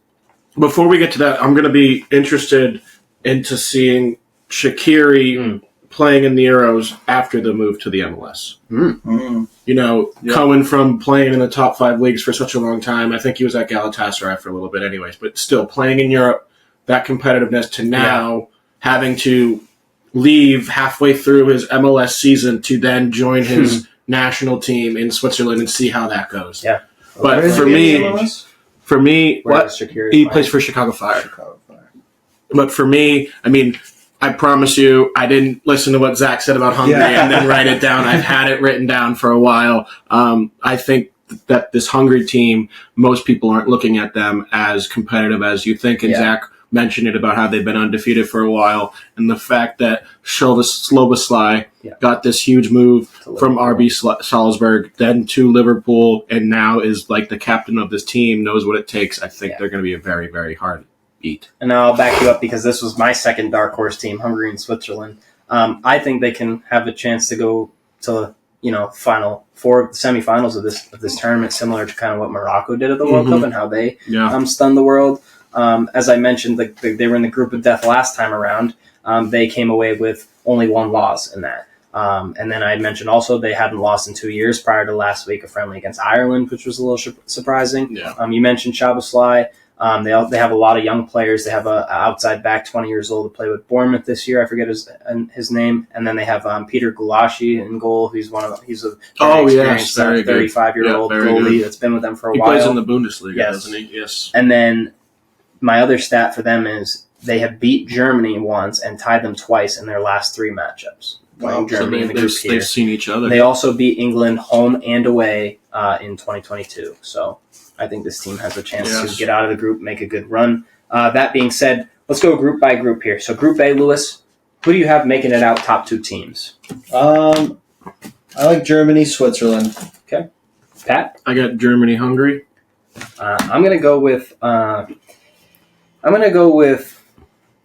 Before we get to that, I'm going to be interested into seeing Shaqiri playing in the Euros after the move to the MLS. You know, coming from playing in the top 5 leagues for such a long time. I think he was at Galatasaray for a little bit anyways, but still playing in Europe, that competitiveness to now having to leave halfway through his MLS season to then join his national team in Switzerland and see how that goes. Yeah. But Where is for he in me, MLS? Where does Shaqiri he play? plays for Chicago Fire. Chicago Fire. But for me, I mean, I promise you, I didn't listen to what Zach said about Hungary and then write it down. I've had it written down for a while. I think that this Hungary team, most people aren't looking at them as competitive as you think. And Zach mentioned it about how they've been undefeated for a while. And the fact that Sloboslai got this huge move from RB Salzburg, then to Liverpool, and now is like the captain of this team, knows what it takes. I think they're going to be a very, very hard beat. And now I'll back you up because this was my second dark horse team, Hungary and Switzerland. I think they can have a chance to go to final four semifinals of this tournament, similar to kind of what Morocco did at the World Cup and how they stunned the world. As I mentioned, they were in the group of death last time around. They came away with only one loss in that. And then I mentioned also they hadn't lost in 2 years prior to last week, a friendly against Ireland, which was a little surprising. Yeah. You mentioned Szoboszlai. They have a lot of young players. They have an outside back, 20 years old, to play with Bournemouth this year. I forget his name. And then they have Peter Gulashi in goal. He's a very experienced 35-year-old goalie that's been with them for a while. He plays in the Bundesliga, doesn't he? Yes. And then my other stat for them is they have beat Germany once and tied them twice in their last 3 matchups. Germany in the group here. They've seen each other. They also beat England home and away in 2022. So I think this team has a chance to get out of the group, make a good run. That being said, let's go group by group here. So Group A, Lewis, who do you have making it out top 2 teams? I like Germany, Switzerland. Okay. Pat? I got Germany, Hungary. I'm going to go with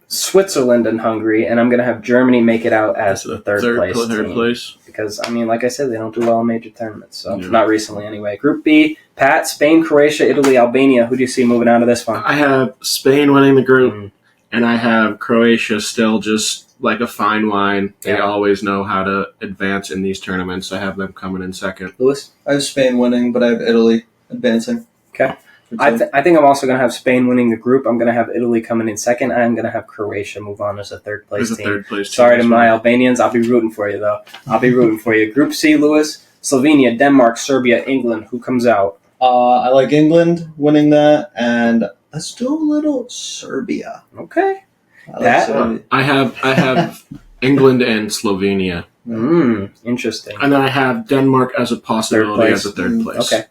Switzerland and Hungary, and I'm going to have Germany make it out as the third place. Because, like I said, they don't do well in major tournaments, so not recently anyway. Group B, Pat, Spain, Croatia, Italy, Albania. Who do you see moving out of this one? I have Spain winning the group, and I have Croatia still just like a fine wine. They always know how to advance in these tournaments. I have them coming in second. Lewis? I have Spain winning, but I have Italy advancing. Okay. I think I'm also going to have Spain winning the group. I'm going to have Italy coming in second. I'm going to have Croatia move on as a third place team. Sorry to my Albanians. I'll be rooting for you, though. Group C, Lewis, Slovenia, Denmark, Serbia, England. Who comes out? I like England winning that, and let's do a little Serbia. Okay. I have England and Slovenia. Interesting. And then I have Denmark as a possibility as a third place. Okay.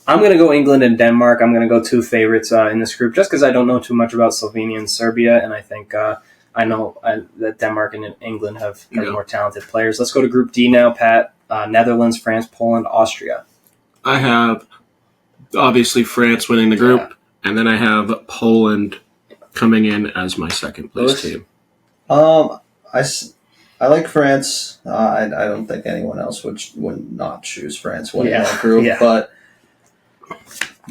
I'm going to go England and Denmark. I'm going to go 2 favorites in this group just because I don't know too much about Slovenia and Serbia, and I think I know that Denmark and England have more talented players. Let's go to Group D now, Pat. Netherlands, France, Poland, Austria. I have, obviously, France winning the group, and then I have Poland coming in as my second place team. I like France. I don't think anyone else would not choose France winning that group, but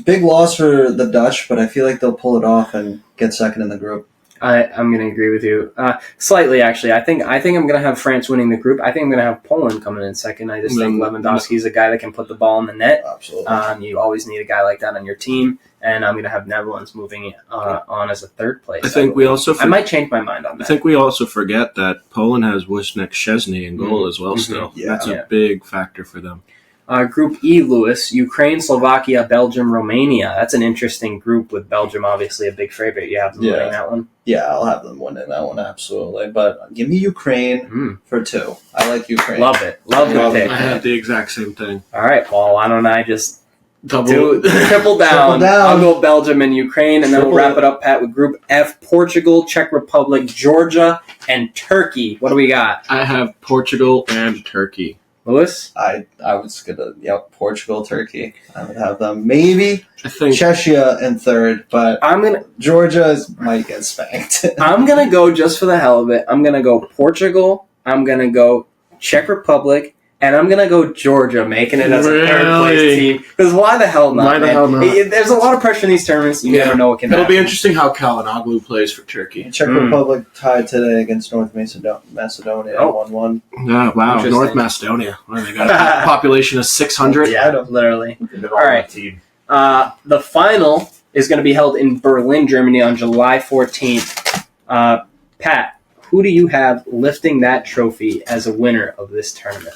big loss for the Dutch, but I feel like they'll pull it off and get second in the group. I'm going to agree with you. Slightly, actually. I think I'm going to have France winning the group. I think I'm going to have Poland coming in second. I just think Lewandowski's a guy that can put the ball in the net. Absolutely. You always need a guy like that on your team. And I'm going to have Netherlands moving on as a third place. I might change my mind on that. I think we also forget that Poland has Wisnik Szczesny in goal as well still. Yeah. That's a big factor for them. Group E, Lewis, Ukraine, Slovakia, Belgium, Romania. That's an interesting group with Belgium, obviously a big favorite. You have them winning that one? Yeah, I'll have them winning that one, absolutely. But give me Ukraine for 2. I like Ukraine. Love it. Love the pick. I have the exact same thing. All right, well, why don't I just triple down. I'll go Belgium and Ukraine, and then we'll wrap it up, Pat, with Group F, Portugal, Czech Republic, Georgia, and Turkey. What do we got? I have Portugal and Turkey. Lewis? I was gonna Portugal, Turkey. I would have them maybe Czechia in third, but Georgia might get spanked. I'm gonna go just for the hell of it. I'm gonna go Portugal. I'm gonna go Czech Republic. And I'm going to go Georgia, making it as a third-place team. Because why the hell not? Why the hell not? There's a lot of pressure in these tournaments. You never know what can happen. It'll be interesting how Kalinoglu plays for Turkey. Czech Republic tied today against North Macedonia 1-1. Yeah, wow. North Macedonia. What, they got a population of 600? Yeah, literally. All right. The final is going to be held in Berlin, Germany on July 14th. Pat, who do you have lifting that trophy as a winner of this tournament?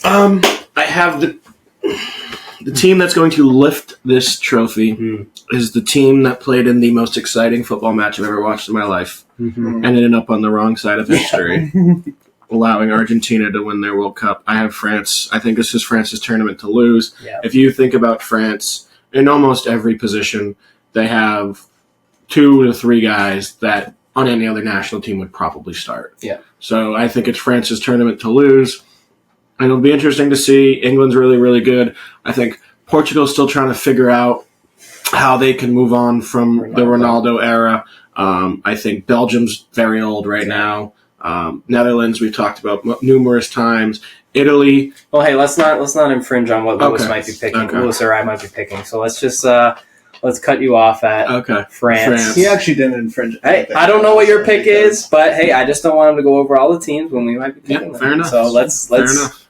I have the team that's going to lift this trophy is the team that played in the most exciting football match I've ever watched in my life and ended up on the wrong side of history, allowing Argentina to win their World Cup. I have France. I think this is France's tournament to lose. Yeah. If you think about France, in almost every position, they have 2 to 3 guys that on any other national team would probably start. Yeah. So I think it's France's tournament to lose. And it'll be interesting to see. England's really, really good. I think Portugal's still trying to figure out how they can move on from the Ronaldo era. I think Belgium's very old right now. Netherlands, we've talked about numerous times. Italy. Well, hey, let's not infringe on what Lewis might be picking. Okay. Lewis or I might be picking. So let's just let's cut you off at France. He actually didn't infringe. Hey, I don't know what your pick is, but hey, I just don't want him to go over all the teams when we might be picking them. Fair enough. So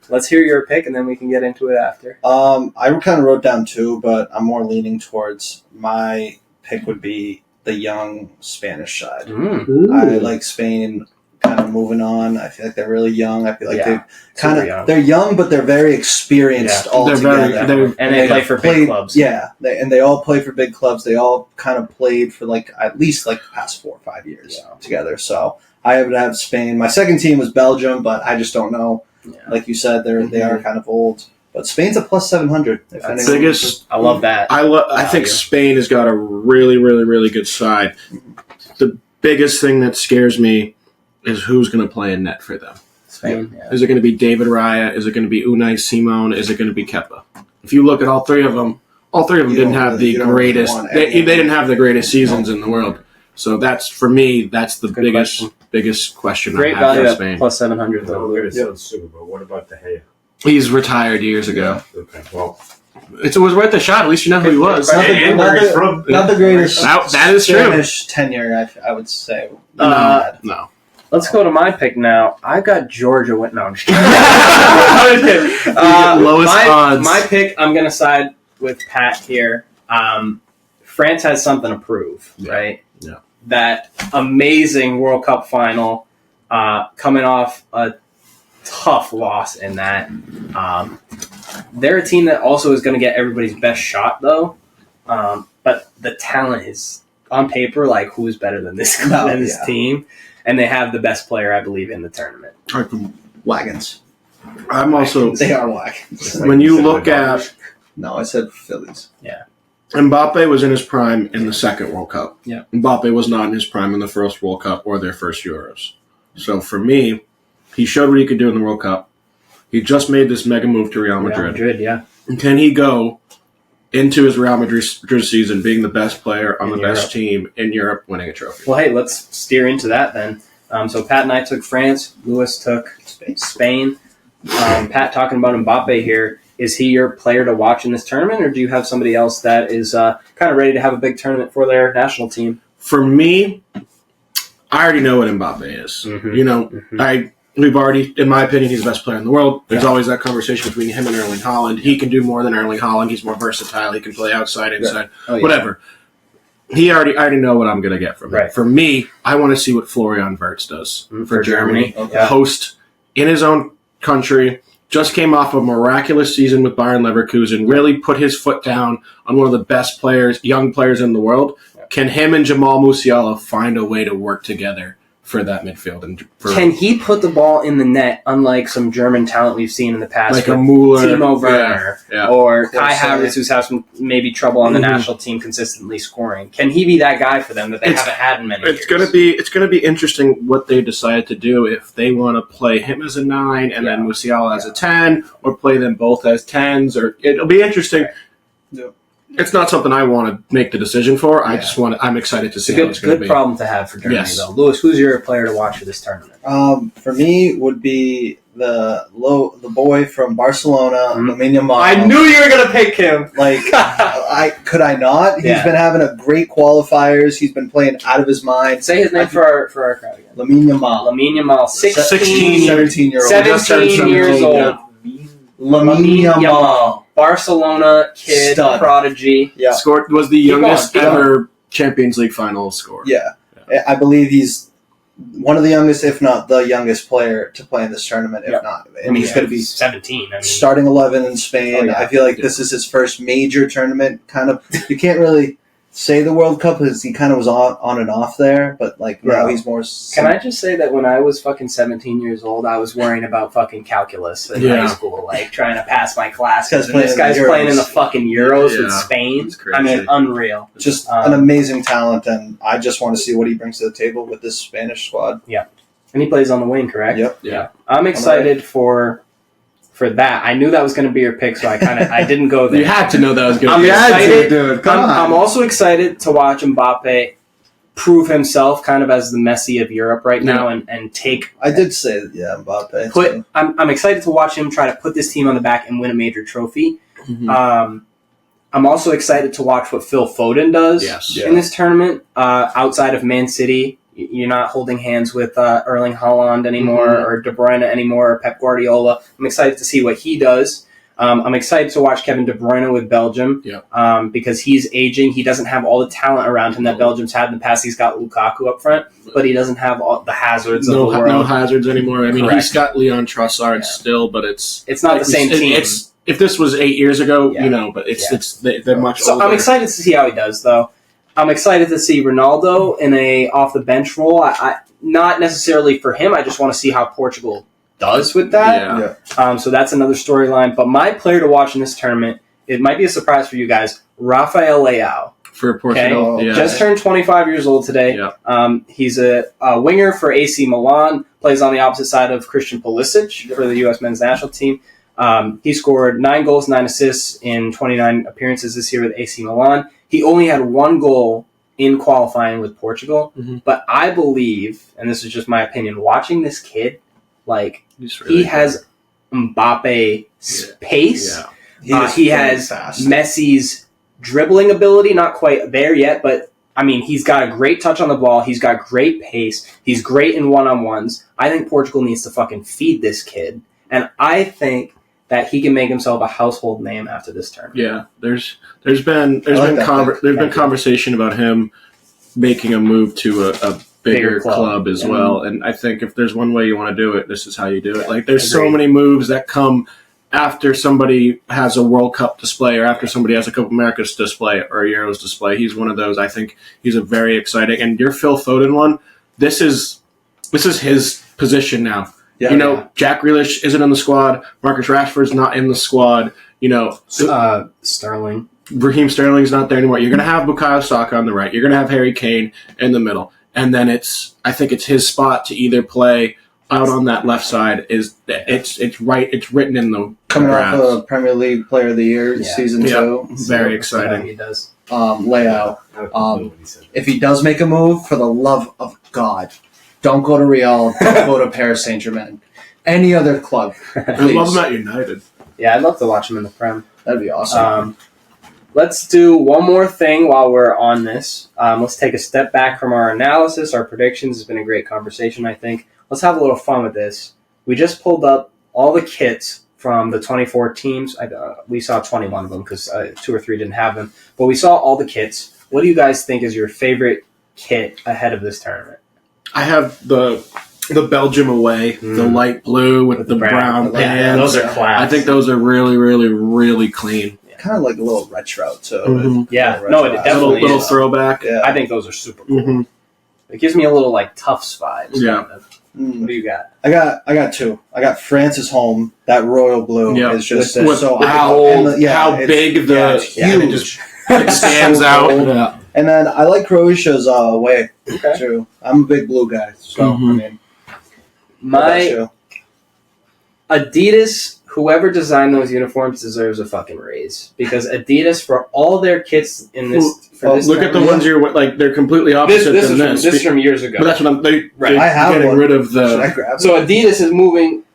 let's hear your pick, and then we can get into it after. I kind of wrote down 2, but I'm more leaning towards my pick would be the young Spanish side. I like Spain kind of moving on. I feel like they're really young. I feel like they're young, but they're very experienced altogether. And they play for big clubs. Yeah, they all play for big clubs. They all kind of played for at least the past 4 or 5 years together. So I would have Spain. My second team was Belgium, but I just don't know. Yeah. Like you said, they are kind of old. But Spain's a plus 700. I love that. I think Spain has got a really, really, really good side. The biggest thing that scares me is who's going to play in net for them. Spain. Yeah. Is it going to be David Raya? Is it going to be Unai Simon? Is it going to be Kepa? If you look at all three of them didn't have the greatest. They didn't have the greatest seasons in the world. So that's for me. That's the biggest question. Great I have value for Spain. At plus 700 though. Super Bowl. What about De Gea? He's retired years ago. Okay, well. It was worth a shot. At least you know who he was. Not the greatest. That is true. Spanish tenure, I would say. No. Let's go to my pick now. I got Georgia. No, I'm just kidding. Lowest odds. My pick, I'm going to side with Pat here. France has something to prove, right? Yeah. That amazing World Cup final, coming off a tough loss in that. They're a team that also is going to get everybody's best shot, though. But the talent is, on paper, who's better than this team? And they have the best player, I believe, in the tournament. Wagons. I'm also... They are wagons. When you look at... No, I said Phillies. Yeah. Mbappe was in his prime in the second World Cup. Yeah. Mbappe was not in his prime in the first World Cup or their first Euros. So for me, he showed what he could do in the World Cup. He just made this mega move to Real Madrid. Can he go into his Real Madrid season being the best player on the best team in Europe, winning a trophy? Well, hey, let's steer into that then. So Pat and I took France. Lewis took Spain. Pat, talking about Mbappe here, is he your player to watch in this tournament, or do you have somebody else that is kind of ready to have a big tournament for their national team? For me, I already know what Mbappe is. Mm-hmm. We've already, in my opinion, he's the best player in the world. There's always that conversation between him and Erling Haaland. He can do more than Erling Haaland. He's more versatile. He can play outside, inside, whatever. I already know what I'm going to get from him. Right. For me, I want to see what Florian Wirtz does for Germany. Okay. Host in his own country. Just came off a miraculous season with Bayern Leverkusen. Really put his foot down on one of the best players, young players in the world. Yeah. Can him and Jamal Musiala find a way to work together for that midfield? Can he put the ball in the net, unlike some German talent we've seen in the past, like a Müller, Timo Werner, or Kai Havertz, who's had some maybe trouble on the national team consistently scoring? Can he be that guy for them that they haven't had in many years? It's going to be interesting what they decide to do, if they want to play him as a 9 and then Musiala as a 10, or play them both as 10s. Or it'll be interesting. Right. Yeah. It's not something I want to make the decision for. I'm excited to see how it's going to be. Good problem to have for Germany, though. Lewis, who's your player to watch for this tournament? For me, would be the boy from Barcelona, Lamine Yamal. I knew you were going to pick him. Could I not? He's been having a great qualifiers. He's been playing out of his mind. Say his name for our crowd again. Lamine Yamal. 17 years old. Yeah. Lamine Yamal. Barcelona kid, prodigy. Yeah. Was the youngest ever Champions League final scorer. Yeah. I believe he's one of the youngest, if not the youngest player to play in this tournament, if not. And he's going to be 17. Starting 11 in Spain. I feel like this is his first major tournament. You can't really say the World Cup because he kind of was on and off there, but now he's more. Can I just say that when I was fucking 17 years old, I was worrying about fucking calculus in high school, trying to pass my classes. And this guy's playing in the fucking Euros with Spain. Unreal. Just an amazing talent, and I just want to see what he brings to the table with this Spanish squad. Yeah, and he plays on the wing, correct? Yep. Yeah. I'm excited for that. I knew that was going to be your pick, so I didn't go there. You had to know that was going to be. I'm excited. Dude, come on. I'm also excited to watch Mbappe prove himself kind of as the Messi of Europe right now and take. I did say Mbappe. I'm excited to watch him try to put this team on the back and win a major trophy. Mm-hmm. I'm also excited to watch what Phil Foden does in this tournament. Outside of Man City, you're not holding hands with Erling Haaland anymore or De Bruyne anymore or Pep Guardiola. I'm excited to see what he does. I'm excited to watch Kevin De Bruyne with Belgium because he's aging. He doesn't have all the talent around him that Belgium's had in the past. He's got Lukaku up front, but he doesn't have all the hazards of the world. No hazards anymore. I mean, he's got Leon Trossard still, but it's not the same team. If this was 8 years ago, but they're much older. So I'm excited to see how he does, though. I'm excited to see Ronaldo in a off-the-bench role. I not necessarily for him. I just want to see how Portugal does with that. So that's another storyline. But my player to watch in this tournament, it might be a surprise for you guys, Rafael Leao. For Portugal. Okay? Just turned 25 years old today. He's a winger for AC Milan, plays on the opposite side of Christian Pulisic for the U.S. men's national team. He scored 9 goals, 9 assists in 29 appearances this year with AC Milan. He only had 1 goal in qualifying with Portugal. But I believe, and this is just my opinion, watching this kid, he has Mbappe pace. He has Messi's dribbling ability, not quite there yet, but I mean, he's got a great touch on the ball. He's got great pace. He's great in one-on-ones. I think Portugal needs to fucking feed this kid. And I think that he can make himself a household name after this tournament. Yeah, there's been conversation about him making a move to a bigger club as well. And I think if there's one way you want to do it, this is how you do it. There's so many moves that come after somebody has a World Cup display or after somebody has a Copa America's display or a Euros display. He's one of those. I think he's a very exciting. And your Phil Foden one, this is his position now. Jack Grealish isn't in the squad. Marcus Rashford's not in the squad. Sterling. Raheem Sterling's not there anymore. You're going to have Bukayo Saka on the right. You're going to have Harry Kane in the middle. And then I think it's his spot to either play out on that left side. It's written in the coming off of Premier League Player of the Year season 2. Very exciting. He does. Leao. If he does make a move, for the love of God, don't go to Real. Don't go to Paris Saint-Germain. Any other club, please. I love him at United. Yeah, I'd love to watch him in the Prem. That'd be awesome. Let's do one more thing while we're on this. Let's take a step back from our analysis, our predictions. It's been a great conversation, I think. Let's have a little fun with this. We just pulled up all the kits from the 24 teams. We saw 21 of them because 2 or 3 didn't have them. But we saw all the kits. What do you guys think is your favorite kit ahead of this tournament? I have the Belgium away, the light blue with the brown pants. Those are class. I think those are really, really, really clean. Kind of like a little retro too. Yeah, no, it definitely little is. Throwback. Yeah. I think those are super cool. It gives me a little Tufts vibes. Yeah. Kind of. What do you got? I got 2. I got France's home. That royal blue is just so how big the huge. It stands out. Yeah. And then I like Croatia's away too. I'm a big blue guy, so I mean, my Adidas. Whoever designed those uniforms deserves a fucking raise because Adidas, for all their kits in this, look at the ones they're completely opposite than this. This is from years ago. But that's what I have getting one. rid of the. So Adidas is moving.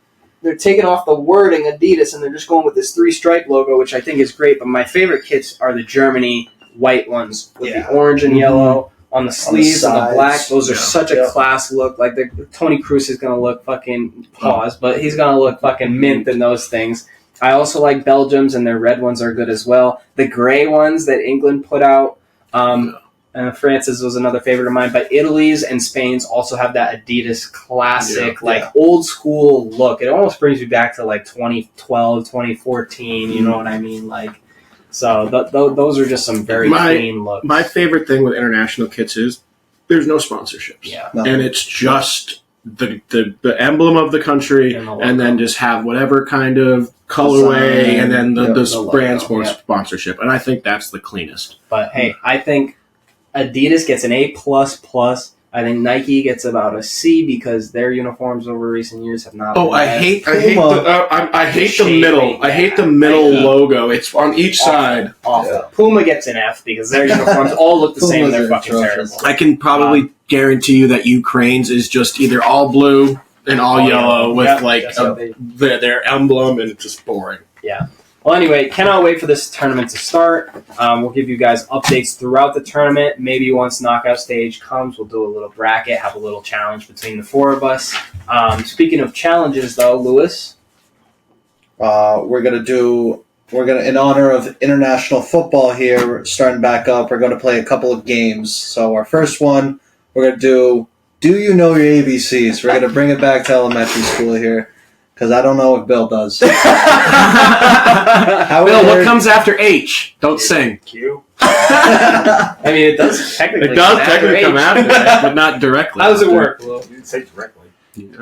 They're taking off the wording Adidas and they're just going with this 3-stripe logo, which I think is great. But my favorite kits are the Germany white ones with the orange and yellow on the sleeves and the black. Those are such a class look. Tony Kroos is going to look fucking but he's going to look fucking mint in those things. I also like Belgium's, and their red ones are good as well. The gray ones that England put out, France's was another favorite of mine. But Italy's and Spain's also have that Adidas classic, old school look. It almost brings me back to 2012, 2014. You know what I mean? So those are just some very clean looks. My favorite thing with international kits is there's no sponsorships. And it's just the emblem of the country and then just have whatever kind of colorway and then the brand sponsorship. And I think that's the cleanest. But hey, I think Adidas gets an A++. I think Nike gets about a C because their uniforms over recent years have not. Oh, been I bad. hate the middle. I hate the Yeah. middle logo. It's on each Awful. side. Awful. Yeah. Puma gets an F because their uniforms all look the same. And they're Pumas are fucking atrocious. terrible. I can probably guarantee you that Ukraine's is just either all blue and all yellow with Yep, like that's what they- their emblem, and it's just boring. Well, anyway, cannot wait for this tournament to start. We'll give you guys updates throughout the tournament. Maybe once knockout stage comes, we'll do a little bracket, have a little challenge between the four of us. Speaking of challenges, though, Lewis. We're gonna in honor of international football here, we're starting back up. We're gonna play a couple of games. So our first one, we're gonna do you know your ABCs? We're gonna bring it back to elementary school here. Because I don't know if Bill does. Bill, what comes after H? Don't sing. Q. I mean, it does technically. It does technically come after it, but not directly. How does it after. work, Lou? You didn't say directly.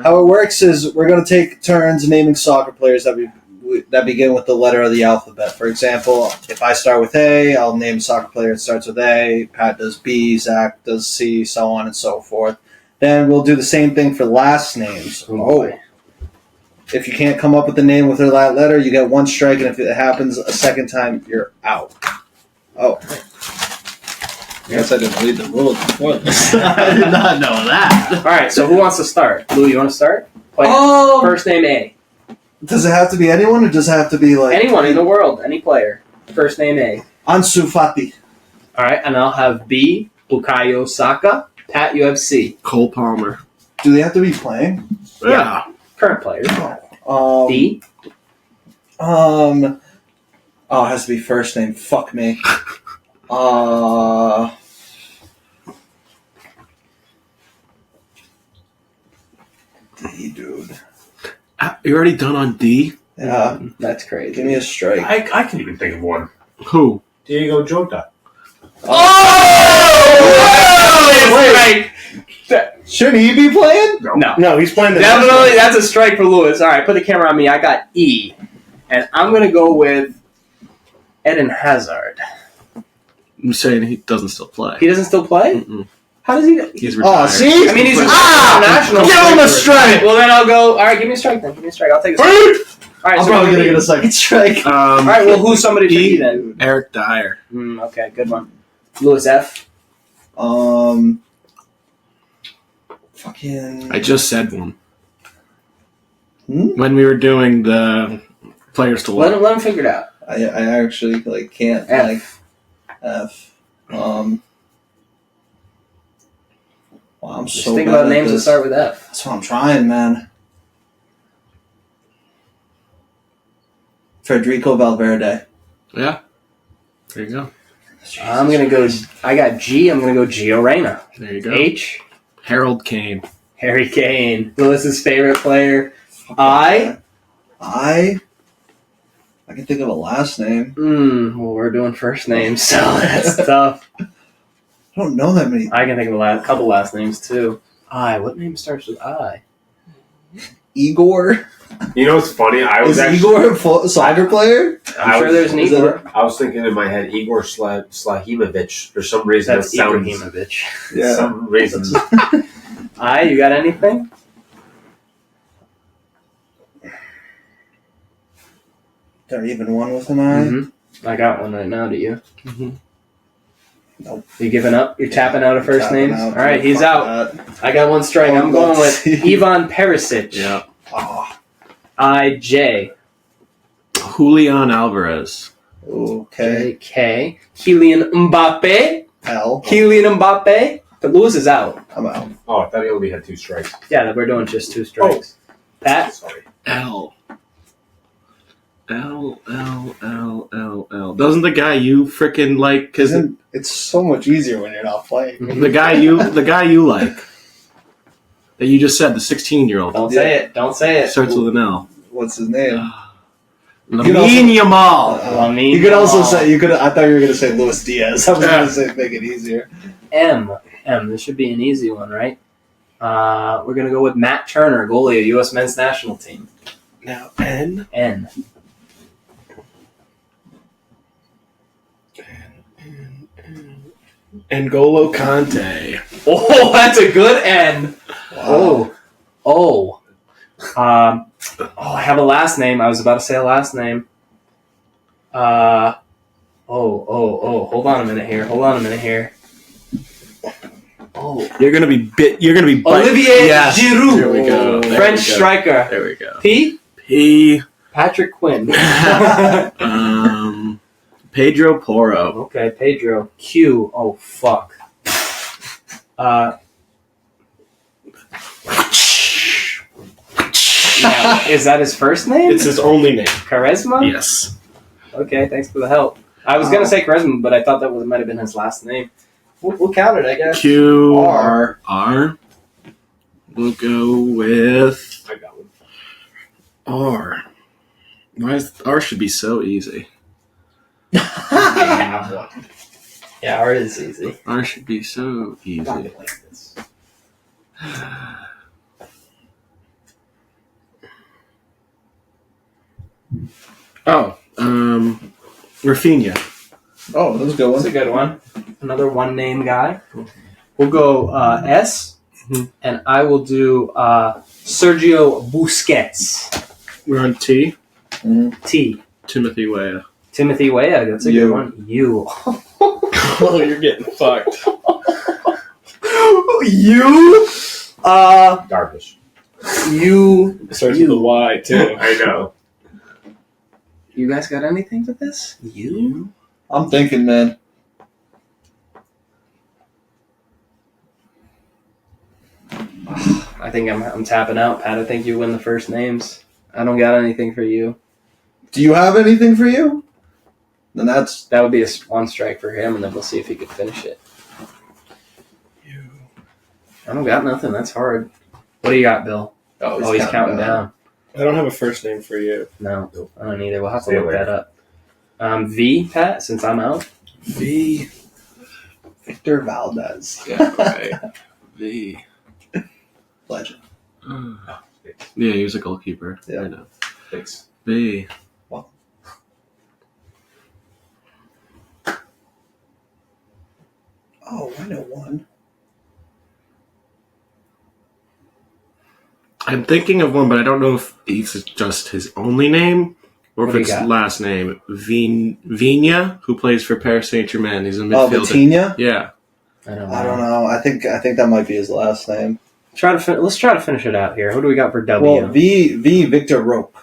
How it works is we're going to take turns naming soccer players that begin with the letter of the alphabet. For example, if I start with A, I'll name a soccer player that starts with A. Pat does B, Zach does C, so on and so forth. Then we'll do the same thing for last names. boy. If you can't come up with the name with that letter, you get one strike, and if it happens a second time, you're out. Oh. I guess I didn't read the rules before this. I did not know that. All right, so who wants to start? Lou, you want to start? First name A. Does it have to be anyone, or does it have to be like Anyone in the world, any player. First name A. Ansu Fati? All right, and I'll have B, Bukayo Saka. Pat, you have C. Cole Palmer. Do they have to be playing? Yeah. Current players. D. Oh, it has to be first name. Fuck me. D, dude. You already done on D? Yeah. That's crazy. Give me a strike. I can even think of one. Who? Diego Jota. Wait. Shouldn't he be playing? No. No, he's playing the Definitely, that's a strike for Lewis. All right, put the camera on me. I got E. And I'm going to go with Eden Hazard. I'm saying he doesn't still play. He doesn't still play? Mm-mm. How does he... He's retired. Oh, see? I mean, he's Ah! national. Give him a strike! Well, then I'll go... All right, give me a strike then. Give me a strike. I'll take a strike. All right, I'm so probably we're going to gonna get a second strike. All right, well, who's somebody for E. E then? Eric Dyer. Okay, good one. Lewis F. Fucking... I just said one. Hmm? When we were doing the players to watch. Let him figure it out. I actually can't F. F. Wow, I'm Just so think bad about at names that this. start with F. That's what I'm trying, man. Federico Valverde. Yeah. There you go. I'm going to go... I got G. I'm going to go Gio Reyna. There you go. H. Harold Kane. Harry Kane. Lewis's favorite player. I can think of a last name. Well, we're doing first names, so that's tough. I don't know that many. I can think of a couple last names, too. What name starts with I? Igor? You know what's funny? Is Igor a soccer player? I'm sure there's an Igor. I was thinking in my head, Igor Slahimovic. For some reason, That's that sounds... Ibrahimovic. For some reason. You got anything? There even one with an I? Mm-hmm. I got one right now, do you? Mm-hmm. Nope. You giving up? You're tapping out of first Tapping names? out. All right, he's Fuck out. that. I got one strike. I'm going with let's see. Ivan Perisic. Yeah. Oh, I-J. Julian Alvarez. okay. J-K. Kylian Mbappe. L. Kylian Mbappe. But Lewis is out. I'm out. Oh, I thought he only had 2 strikes. Yeah, we're doing just 2 strikes. Pat? Sorry. L. Doesn't the guy you freaking like? Because It's so much easier when you're not playing. the guy you like that you just said, the 16-year-old Don't say it. Don't say it. starts with an L. What's his name? Lamine Yamal. Lamine You could also Yamal. say I thought you were going to say Luis Diaz. I was going to say make it easier. M. This should be an easy one, right? We're going to go with Matt Turner, goalie of U.S. men's national team. Now N. N. N'Golo Kante. Oh, that's a good end. Wow. I have a last name. I was about to say a last name. Hold on a minute here. Oh, You're gonna be biting. Olivier Yes. Giroud. There we go. There French we go. striker. There we go. P. Patrick Quinn. Pedro Porro. Okay, Pedro. Q. Oh, fuck. Now, is that his first name? It's his only name. Charisma? Yes. Okay, thanks for the help. I was going to say Charisma, but I thought that might have been his last name. We'll count it, I guess. R. We'll go with I got one. R. R should be so easy. Yeah, R is easy. R should be so easy. Got it like this. Rafinha. Oh, that was a good That's one. a good one. Another one-name guy. We'll go S, and I will do Sergio Busquets. We're on T. T. Timothy Weah. Timothy Weah. That's a good one. U. Oh, you're getting fucked. U. Garbage. U. It starts with a Y too. I know. You guys got anything for this? U. I'm thinking, man. I think I'm tapping out, Pat. I think you win the first names. I don't got anything for you. Do you have anything for you? Then that's That would be a one strike for him, and then we'll see if he could finish it. I don't got nothing. That's hard. What do you got, Bill? Oh, he's counting down. I don't have a first name for you. No, I don't either. We'll have to See you look later. that up. V, Pat, since I'm out. V. Victor Valdez. Yeah, right. V. Legend. Yeah, he was a goalkeeper. Yeah. I know. Thanks. V. Oh, I know one. I'm thinking of one, but I don't know if it's just his only name or What if do you it's got? last name. Vigna, who plays for Paris Saint-Germain. He's a Oh, midfielder. Vitinha? Yeah. I don't know. I think that might be his last name. Let's try to finish it out here. Who do we got for W? Well, V Victor Rope.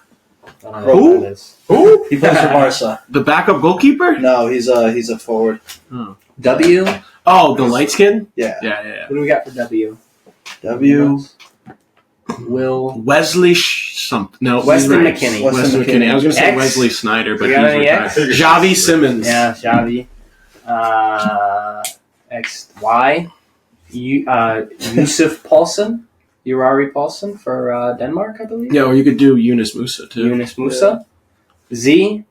I don't know Who? what that is. Who? He plays for Barca. The backup goalkeeper? No, he's a forward. W? Oh, the light skin? Yeah. Yeah. Who do we got for W? W. Will. Wesley something. No, Weston he's right. McKennie. Weston McKennie. I was going to say X? Wesley Snyder, but You he's got any retired. X? Javi Simmons. Yeah, Xavi. X, Y. Yusuf Paulsen. Urari Paulsen for Denmark, I believe. Yeah, or you could do Yunus Musa, too. Yunus Musa. Z.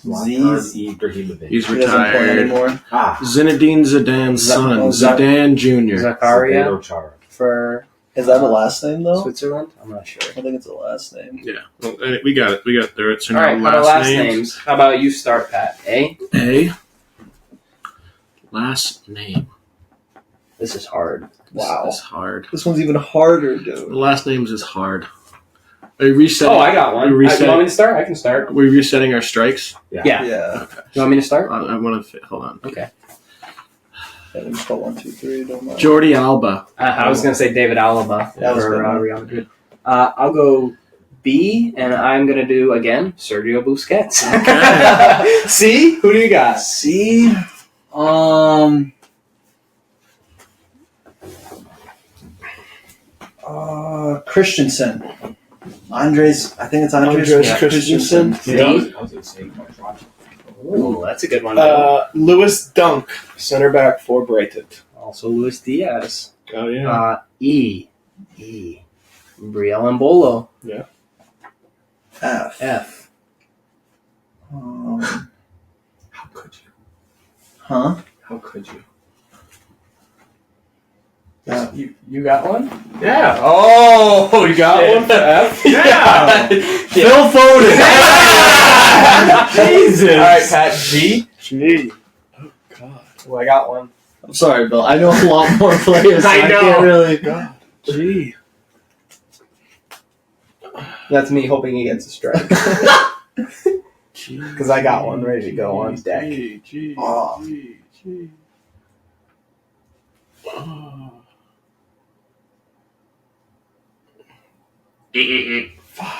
Z's. He's He doesn't play retired. anymore. Zinedine Zidane's son, Zach- Zidane Jr. Zakaria Chara. for Is that a last name though? Switzerland. I'm not sure. I think it's a last name. Yeah, well, we got it. We got there. It's in All our right, how about last last names. names? How about you start, Pat? A. Last name. This is hard. Wow. This is hard. This one's even harder, The dude. last names is hard. Are you resetting? Oh, I got one. Are we You want me resetting, to start? I can start. are we resetting our strikes? Yeah. Yeah. Okay. You want me to start? I want to hold on. Okay. Yeah, we just got 1, 2, 3. Don't mind. Jordi Alba. I was going to say David Alaba That was for good. Real Madrid. I'll go B, and I'm going to do, again, Sergio Busquets. Okay. C? Who do you got? C. Christensen. I think it's Andres Andres Christensen. D? I was going to say Oh, that's a good one. Lewis Dunk, center back for Brighton. Also Luis Diaz. Oh yeah. E. Brielle Mbolo. F. F. How could you? Huh? How could you? Yeah. You got one? Yeah. Oh, You got one for F? Yeah. Phil Foden. Jesus. All right, Pat. G. Gee. Oh God. Oh, I got one. I'm sorry, Bill. I know a lot more players. I know. Can't really. God, gee. That's me hoping he gets a strike. Because I got one ready to go on deck. Oh.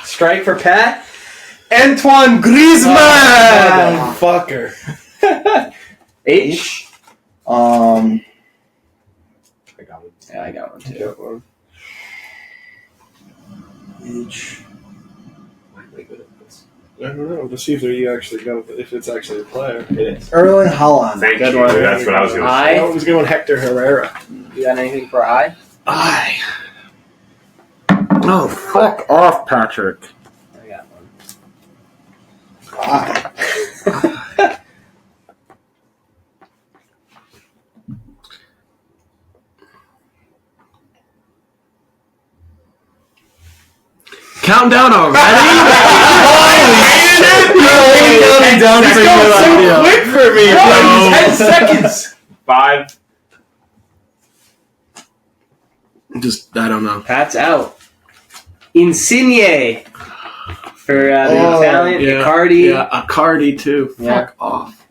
Strike for Pat. Antoine Griezmann! Fucker. H. I got one. Yeah, I got one too. H. Why am I good at this? I don't know. To see if it's actually a player. It is. Erling Haaland. Thank Good you. one. That's what I was going to I- say. I was going Hector Herrera. You got anything for I? Oh, fuck off, Patrick. I got one. Countdown already? Quick for me, bro. 10 seconds. 5. I don't know. Pat's out. Insigne for the Italian. Yeah, Icardi. Yeah, Icardi too. Yeah. Fuck off.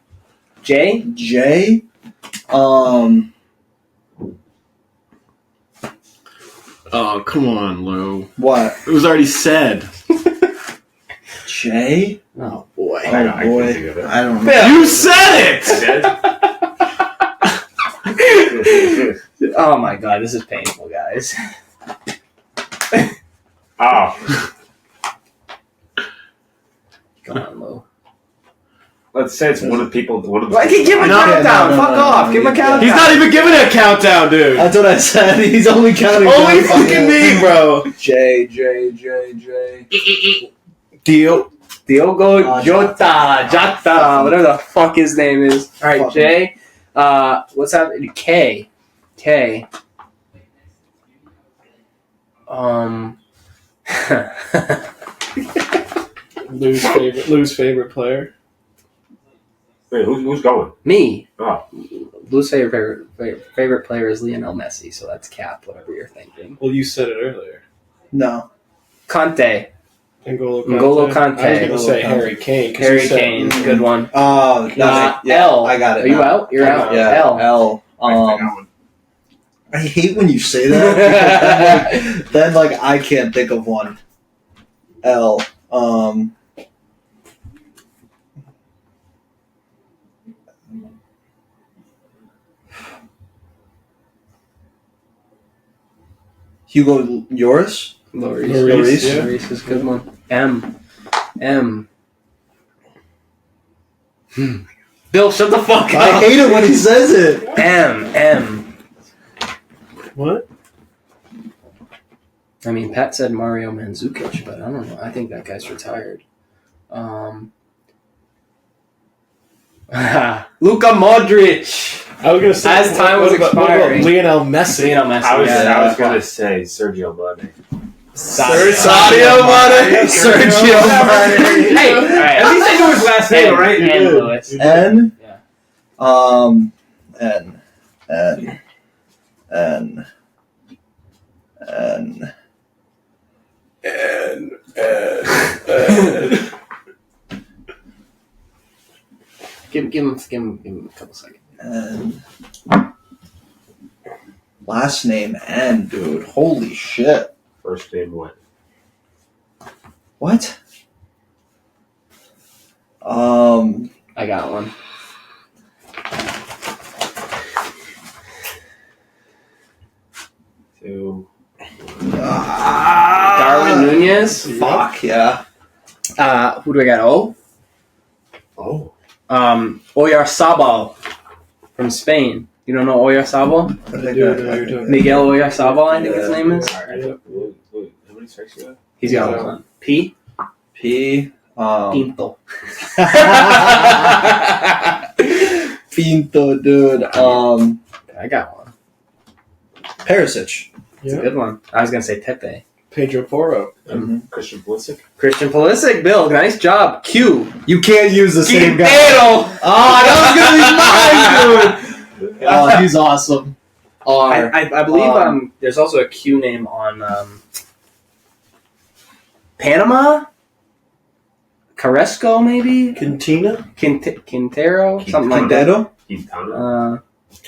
J. J. Oh, come on, Lou. What? It was already said. J. Oh boy. Oh I can't boy. think of it. I don't know. You said it! Oh my god, this is painful, guys. Oh. Come on, Lou. Let's say it's one of the people. One of the Well, I can give him a No, countdown. no, no, Fuck no, off. no, Give him a you countdown. He's not even giving a countdown, dude. That's what I said. He's only counting. Only down. fucking me, bro. J. Deal. Diogo Jota, whatever the fuck his name is. All right, Fuck J. What's happening? K. Lou's favorite player. Wait, who's going? Me. Oh. Lou's favorite player is Lionel Messi, so that's cap, whatever you're thinking. Well, you said it earlier. No. Conte. N'Golo Kante. I was going to say Kante. Harry Kane. Harry Kane. Good one. Oh, yeah, L. I got it. Are you now. out? You're out. Yeah. L. L. I got one. I hate when you say that. Because then, I can't think of one. L. Hugo Lloris? Lloris, yeah. Lloris is a good one. M. Bill, shut the fuck up. I hate it when he says it. M. What? I mean, Pat said Mario Mandzukic, but I don't know. I think that guy's retired. Luka Modric. I was going to say... As time was expiring. Lionel Messi. I was yeah. going to say Sergio Mane. Sadio Mane. Sergio Mane. Hey, all right. At least I know his last name, right? And Lewis. N. Yeah. Give him a couple seconds. N. Last name N, dude. Holy shit. First name what? What? I got one. Two. Darwin Nunez. Fuck, yeah. Who do I got? O? Oh. Oyarzabal from Spain. You don't know Oyarzabal? Miguel Oyarzabal, I think his name is. Wait, how many strikes you got? He's got one. P? P. Pinto. Pinto, dude. I got one. Perisic. It's a good one. I was going to say Pepe. Pedro Porro. Christian Pulisic. Christian Pulisic, Bill. Nice job. Q. You can't use the same guy. Quintero. Oh, that was gonna be mine, dude. Oh, he's awesome. R. I believe there's also a Q name on Panama? Carrasco, maybe? Cantina? Quintero? Something like that. Quintero?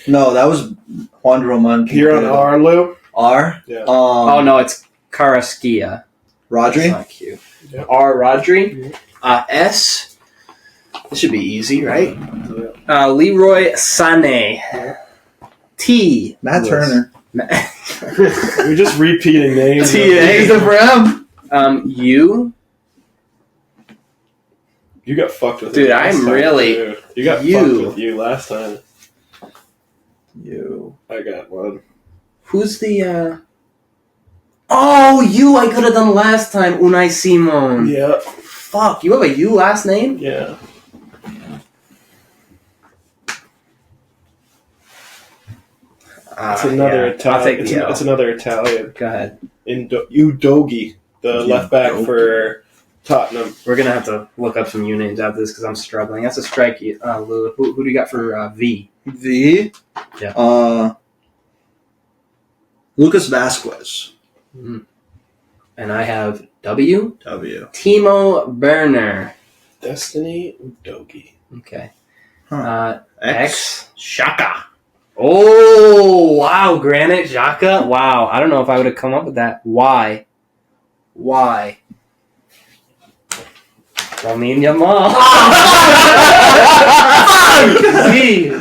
No, that was Juan Roman. You're on R, Lou? R? Yeah. Oh, no, it's Carrasquilla. That's Rodri? not Q. Yep. R, Rodri. S. This should be easy, right? Leroy Sané. T. Matt Turner. You're just repeating names. T. for him. U. You got fucked with Dude, it last I'm time, really... too. You got fucked with you last time. You. I got one. Who's the... Oh, you I could have done last time. Unai Simon. Yeah. Fuck, you have a U last name? Yeah. It's another Italian. It's another Italian. Go ahead. Udogi, the left back for Tottenham. We're gonna have to look up some U names after this because I'm struggling. That's a strike, Lou. Who do you got for V? V? Yeah. Lucas Vasquez. Mm-hmm. And I have W. W. Timo Werner. Destiny Udogi. Okay. X. Xhaka. Oh, wow. Granit Xhaka. Wow. I don't know if I would have come up with that. Y. Ramin Yamal.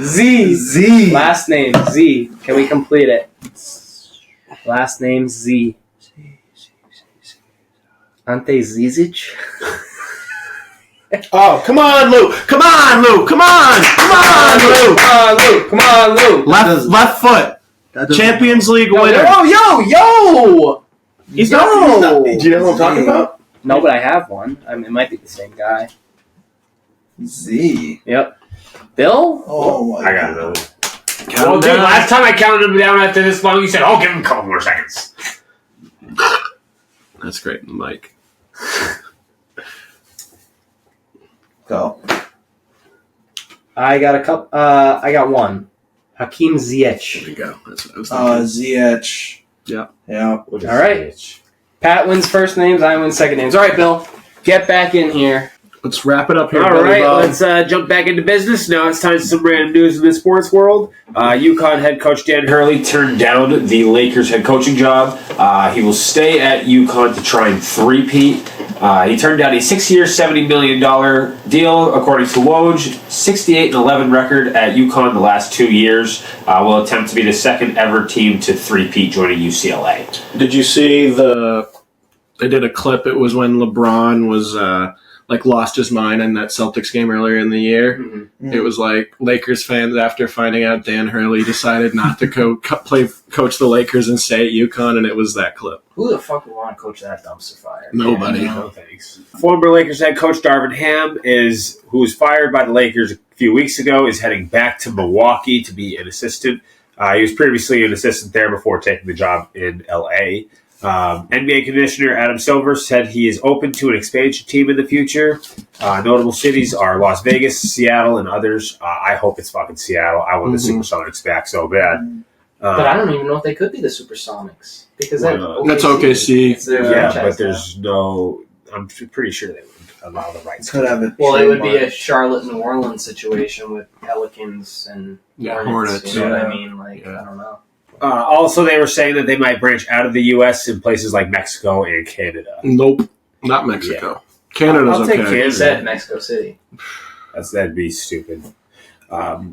Z. Last name Z. Can we complete it? Last name Z. Ante Zizic. Oh, come on, Lou! Come on, Lou! Come on! Come on, Lou! Left foot. Champions League winner. Yo! He's not. Do you know what I'm talking about? No, but I have one. I mean, it might be the same guy. Z. Yep. Bill? Oh, my I got another. Well, dude, last time I counted him down after this long, you said, "Oh, give him a couple more seconds." That's great, Mike. Go. I got a couple. I got one. Hakeem Ziyech. There you go. That's what I was thinking. ZH. Yeah. All right. Pat wins first names. I win second names. All right, Bill. Get back in here. Let's wrap it up here. All right, let's jump back into business. Now it's time for some random news in the sports world. UConn head coach Dan Hurley turned down the Lakers head coaching job. He will stay at UConn to try and three-peat. He turned down a 6-year, $70 million deal, according to Woj. 68-11 record at UConn the last 2 years. Will attempt to be the second ever team to three-peat, joining UCLA. Did you see they did a clip? It was when LeBron was lost his mind in that Celtics game earlier in the year. Mm-hmm. It was like Lakers fans, after finding out Dan Hurley decided not to coach the Lakers and stay at UConn, and it was that clip. Who the fuck would want to coach that dumpster fire? Nobody. No thanks. Former Lakers head coach Darvin Ham, who was fired by the Lakers a few weeks ago, is heading back to Milwaukee to be an assistant. He was previously an assistant there before taking the job in LA. NBA Commissioner Adam Silver said he is open to an expansion team in the future. Notable cities are Las Vegas, Seattle, and others. I hope it's fucking Seattle. I want the Supersonics back so bad. But I don't even know if they could be the Supersonics. Because that's OKC. But there's no... I'm pretty sure they would allow the rights. Could have it. Well, it would be a Charlotte, New Orleans situation with Pelicans and Hornets. You know what I mean? I don't know. Also, they were saying that they might branch out of the U.S. in places like Mexico and Canada. Nope. Not Mexico. Yeah. Canada's I'll okay. take Canada. You said Mexico City. That'd be stupid.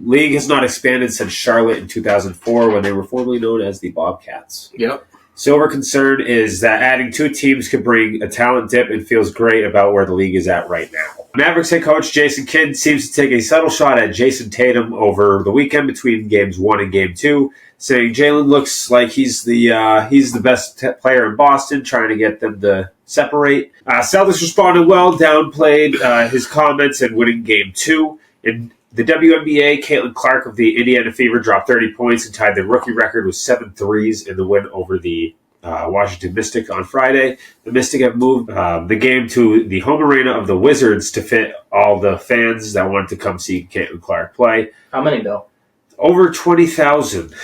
League has not expanded since Charlotte in 2004 when they were formerly known as the Bobcats. Yep. Silver concern is that adding 2 teams could bring a talent dip and feels great about where the league is at right now. Mavericks head coach Jason Kidd seems to take a subtle shot at Jason Tatum over the weekend between games 1 and game 2, saying Jalen looks like he's the best player in Boston, trying to get them to separate. Celtics responded well, downplayed his comments, and winning game 2. In the WNBA, Caitlin Clark of the Indiana Fever dropped 30 points and tied the rookie record with 7 threes in the win over the Washington Mystic on Friday. The Mystic have moved the game to the home arena of the Wizards to fit all the fans that wanted to come see Caitlin Clark play. How many, Bill? Over 20,000.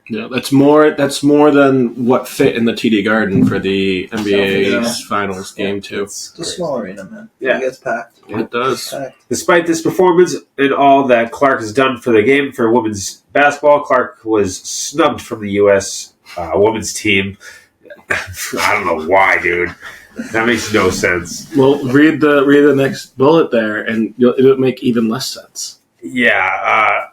Yeah, that's more than what fit in the TD Garden for the NBA's Finals Game 2. It's a small arena, man. Yeah. It gets packed. It does. Despite this performance and all that Clark has done for the game for women's basketball, Clark was snubbed from the U.S. Women's team. I don't know why, dude. That makes no sense. Well, read the next bullet there, and it'll make even less sense. Yeah,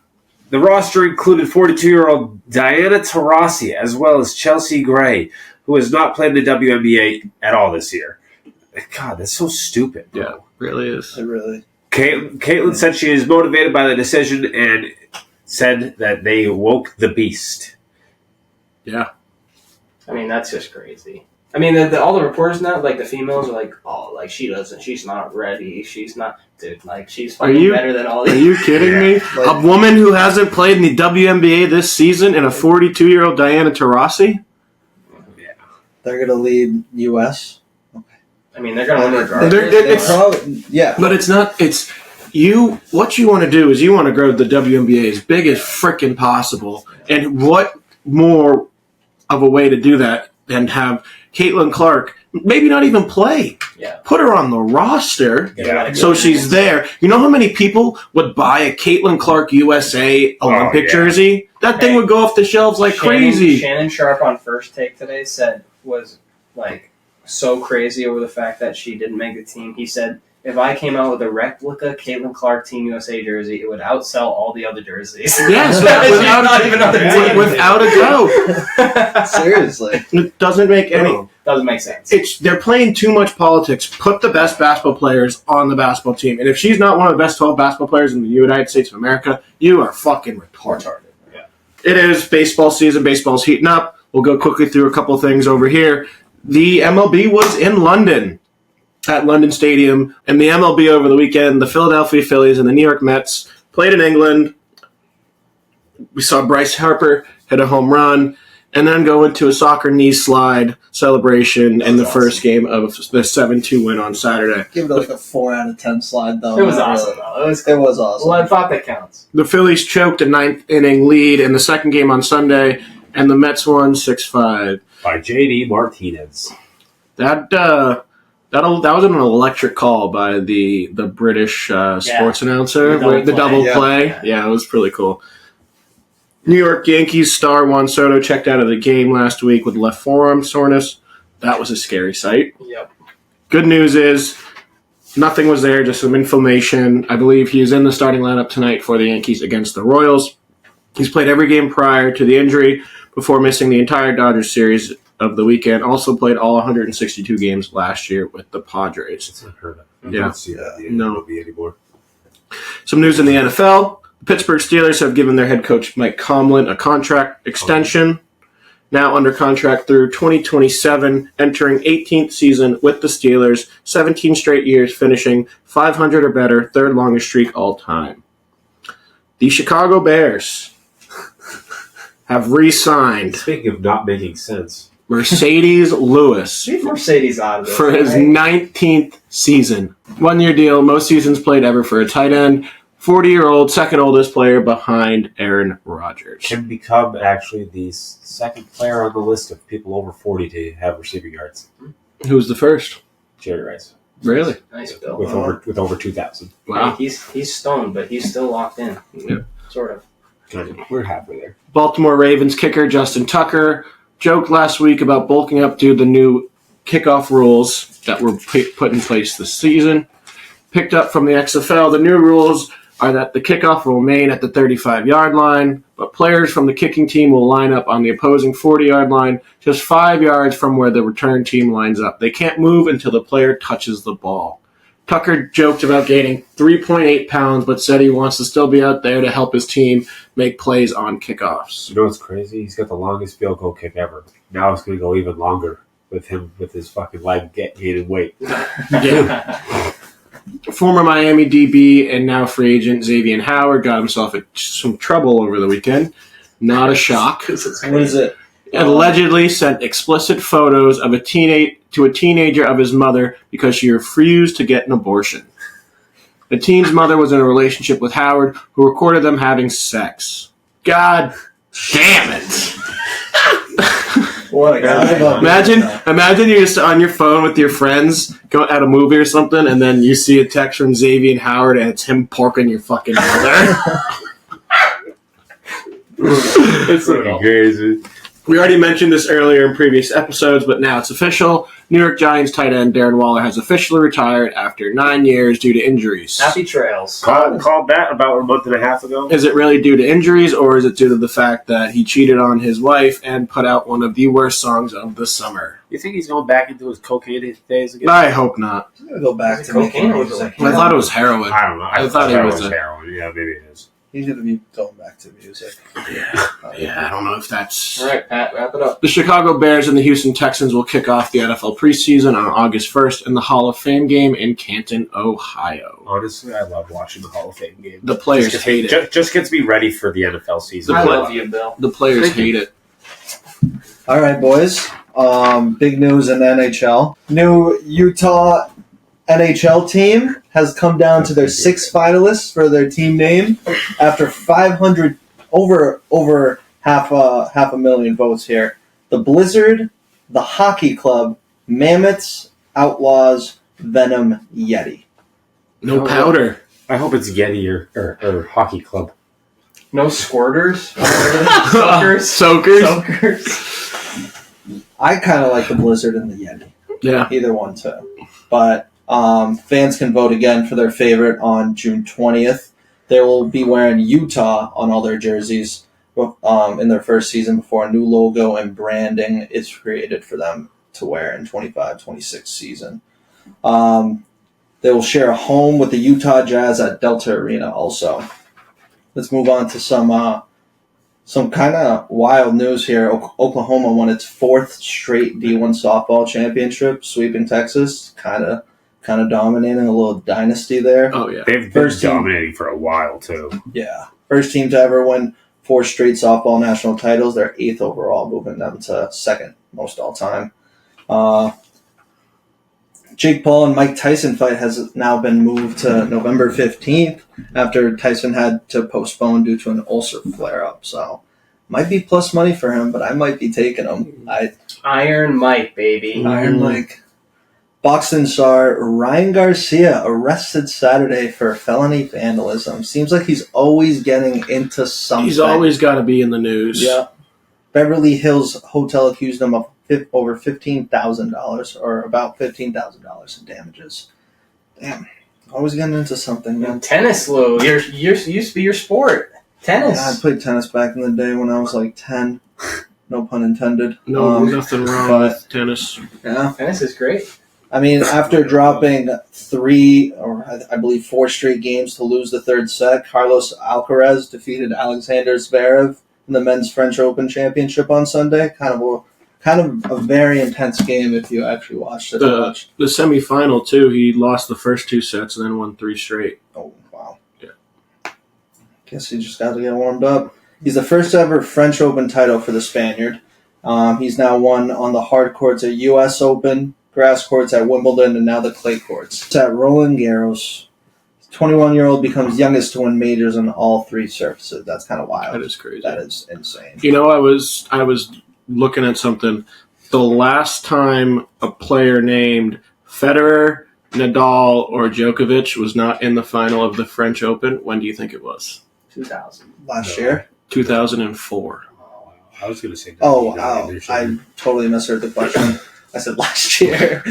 the roster included 42-year-old Diana Taurasi as well as Chelsea Gray, who has not played in the WNBA at all this year. God, that's so stupid. Bro. Yeah, it really is. It really. Caitlin said she is motivated by the decision and said that they woke the beast. Yeah. I mean, that's just crazy. I mean, all the reporters now, like the females, are like, "Oh, like she's not ready. She's not, dude. Like she's fucking better than all these." Are you kidding me? A woman who hasn't played in the WNBA this season and a 42-year-old Diana Taurasi? Yeah, they're gonna lead US. I mean, they're gonna win regardless. Yeah, but it's not. It's you. What you want to do is you want to grow the WNBA as big as frickin' possible. And what more of a way to do that than have Caitlin Clark maybe not even play? Yeah. Put her on the roster, so she's there. You know how many people would buy a Caitlin Clark USA Olympic jersey? That thing would go off the shelves like crazy. Shannon Sharp on First Take today was like so crazy over the fact that she didn't make the team. He said, if I came out with a replica Caitlin Clark Team USA jersey, it would outsell all the other jerseys. Yes, without a doubt. Seriously. It doesn't make any... Doesn't make sense. They're playing too much politics. Put the best basketball players on the basketball team. And if she's not one of the best 12 basketball players in the United States of America, you are fucking retarded. Yeah. It is baseball season. Baseball's heating up. We'll go quickly through a couple things over here. The MLB was in London at London Stadium, and the MLB over the weekend, the Philadelphia Phillies and the New York Mets played in England. We saw Bryce Harper hit a home run, and then go into a soccer knee slide celebration in the first game of the 7-2 win on Saturday. Give it like a 4 out of 10 slide, though. It was awesome, though. It was awesome. Well, I thought that counts. The Phillies choked a 9th-inning lead in the second game on Sunday, and the Mets won 6-5. By J.D. Martinez. That was an electric call by the British sports announcer. The double play. Yeah, it was pretty cool. New York Yankees star Juan Soto checked out of the game last week with left forearm soreness. That was a scary sight. Yep. Good news is nothing was there, just some inflammation. I believe he is in the starting lineup tonight for the Yankees against the Royals. He's played every game prior to the injury before missing the entire Dodgers series of the weekend. Also played all 162 games last year with the Padres. It's unheard of. Yeah. Don't see that in the MLB anymore. Some news in the NFL. The Pittsburgh Steelers have given their head coach Mike Tomlin a contract extension. Now under contract through 2027, entering 18th season with the Steelers, 17 straight years, finishing 500 or better, third longest streak all time. The Chicago Bears have re-signed. Speaking of not making sense, Mercedes Lewis Leave Mercedes out of this, for his 19th season. 1-year deal, most seasons played ever for a tight end. 40-year-old, second oldest player behind Aaron Rodgers. can become actually the second player on the list of people over 40 to have receiving yards. Who's the first? Jerry Rice. Really? Nice, Bill. With over 2,000. Wow. Hey, he's stoned, but he's still locked in. Yeah. Sort of. We're halfway there. Baltimore Ravens kicker Justin Tucker joked last week about bulking up due to the new kickoff rules that were put in place this season. Picked up from the XFL, the new rules are that the kickoff will remain at the 35-yard line, but players from the kicking team will line up on the opposing 40-yard line just 5 yards from where the return team lines up. They can't move until the player touches the ball. Tucker joked about gaining 3.8 pounds, but said he wants to still be out there to help his team make plays on kickoffs. You know what's crazy? He's got the longest field goal kick ever. Now it's going to go even longer with him with his fucking leg gaining weight. Yeah. Former Miami DB and now free agent Xavier Howard got himself in some trouble over the weekend. Not a shock. What is it? Allegedly sent explicit photos of a teenager of his mother because she refused to get an abortion. The teen's mother was in a relationship with Howard, who recorded them having sex. God damn it. What a guy. Imagine you're just on your phone with your friends, go at a movie or something, and then you see a text from Xavier and Howard, and it's him porking your fucking mother. It's so crazy. We already mentioned this earlier in previous episodes, but now it's official. New York Giants tight end Darren Waller has officially retired after 9 years due to injuries. Happy trails. Called that about a month and a half ago. Is it really due to injuries, or is it due to the fact that he cheated on his wife and put out one of the worst songs of the summer? You think he's going back into his cocaine days again? I hope not. I'm gonna go back to Cocaine making or music. I thought it was heroin. I don't know. I thought it was heroin. Yeah, maybe it is. He's gonna be going back to music. Yeah, I don't know if that's... All right, Pat, wrap it up. The Chicago Bears and the Houston Texans will kick off the NFL preseason on August 1st in the Hall of Fame game in Canton, Ohio. Honestly, I love watching the Hall of Fame game. The players hate it. Just gets me ready for the NFL season. I love you, Bill. The players hate it. All right, boys. Big news in the NHL. New Utah NHL team has come down to their 6 finalists for their team name after 500 over half a million votes here. The Blizzard, the Hockey Club, Mammoths, Outlaws, Venom, Yeti. No powder. I hope it's Yeti or Hockey Club. No squirters? Soakers? Soakers. I kind of like the Blizzard and the Yeti. Yeah. Either one too. But fans can vote again for their favorite on June 20th. They will be wearing Utah on all their jerseys in their first season before a new logo and branding is created for them to wear in 25-26 season. They will share a home with the Utah Jazz at Delta Arena also. Let's move on to some kind of wild news here. Oklahoma won its 4th straight D1 softball championship, sweeping Texas. Kind of dominating, a little dynasty there. Oh, yeah. They've been dominating for a while, too. Yeah. First team to ever win 4 straight softball national titles. They're 8th overall, moving them to 2nd most all time. Jake Paul and Mike Tyson fight has now been moved to November 15th after Tyson had to postpone due to an ulcer flare-up. So, might be plus money for him, but I might be taking him. Iron Mike, baby. Iron Mike. Boxing star Ryan Garcia arrested Saturday for felony vandalism. Seems like he's always getting into something. He's always got to be in the news. Yeah. Beverly Hills Hotel accused him of over $15,000 or about $15,000 in damages. Damn. Always getting into something, man. Tennis, Lou. Used to be your sport. Tennis. Yeah, I played tennis back in the day when I was like 10. No pun intended. No, nothing wrong with tennis. Yeah. Tennis is great. I mean, after dropping 3 or I believe 4 straight games to lose the 3rd set, Carlos Alcaraz defeated Alexander Zverev in the Men's French Open Championship on Sunday. Kind of a very intense game if you actually watched it. The semifinal, too, he lost the first 2 sets and then won 3 straight. Oh, wow. Yeah. Guess he just got to get warmed up. He's the first ever French Open title for the Spaniard. He's now won on the hard courts at U.S. Open, grass courts at Wimbledon, and now the clay courts. It's at Roland Garros. 21-year-old becomes youngest to win majors on all 3 surfaces. That's kind of wild. That is crazy. That is insane. You know, I was looking at something. The last time a player named Federer, Nadal, or Djokovic was not in the final of the French Open, when do you think it was? 2000. Last year? 2004. I was going to say. Oh, wow. I totally misheard the question. I said last year.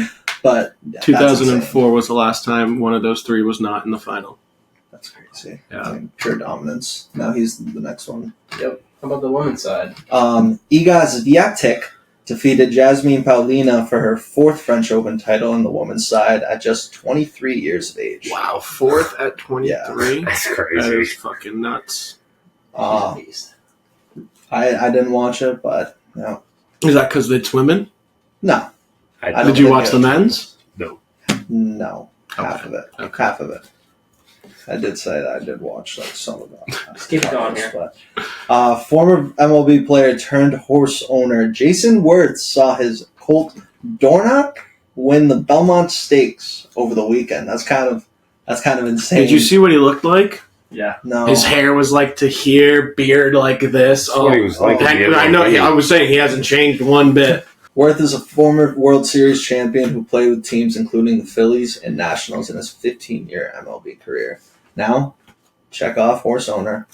But yeah, 2004 was the last time one of those 3 was not in the final. That's crazy. Yeah. I mean, pure dominance. Now he's the next one. Yep. How about the women's side? Iga Swiatek defeated Jasmine Paulina for her 4th French Open title in the women's side at just 23 years of age. Wow, 4th at 23? Yeah. That's crazy. That is fucking nuts. I didn't watch it, but no. Is that because it's women? No. Did you watch the men's? No. No. Half Okay. of it. Okay. Half of it. I did say that I did watch some of that. Just keep it going here. But, former MLB player turned horse owner Jason Wirtz saw his colt Dornoch win the Belmont Stakes over the weekend. That's kind of insane. Did you see what he looked like? Yeah. No. His hair was like to here, beard like this. That's what he was like. I know. I was saying he hasn't changed one bit. Worth is a former World Series champion who played with teams including the Phillies and Nationals in his 15-year MLB career. Now, check off horse winner.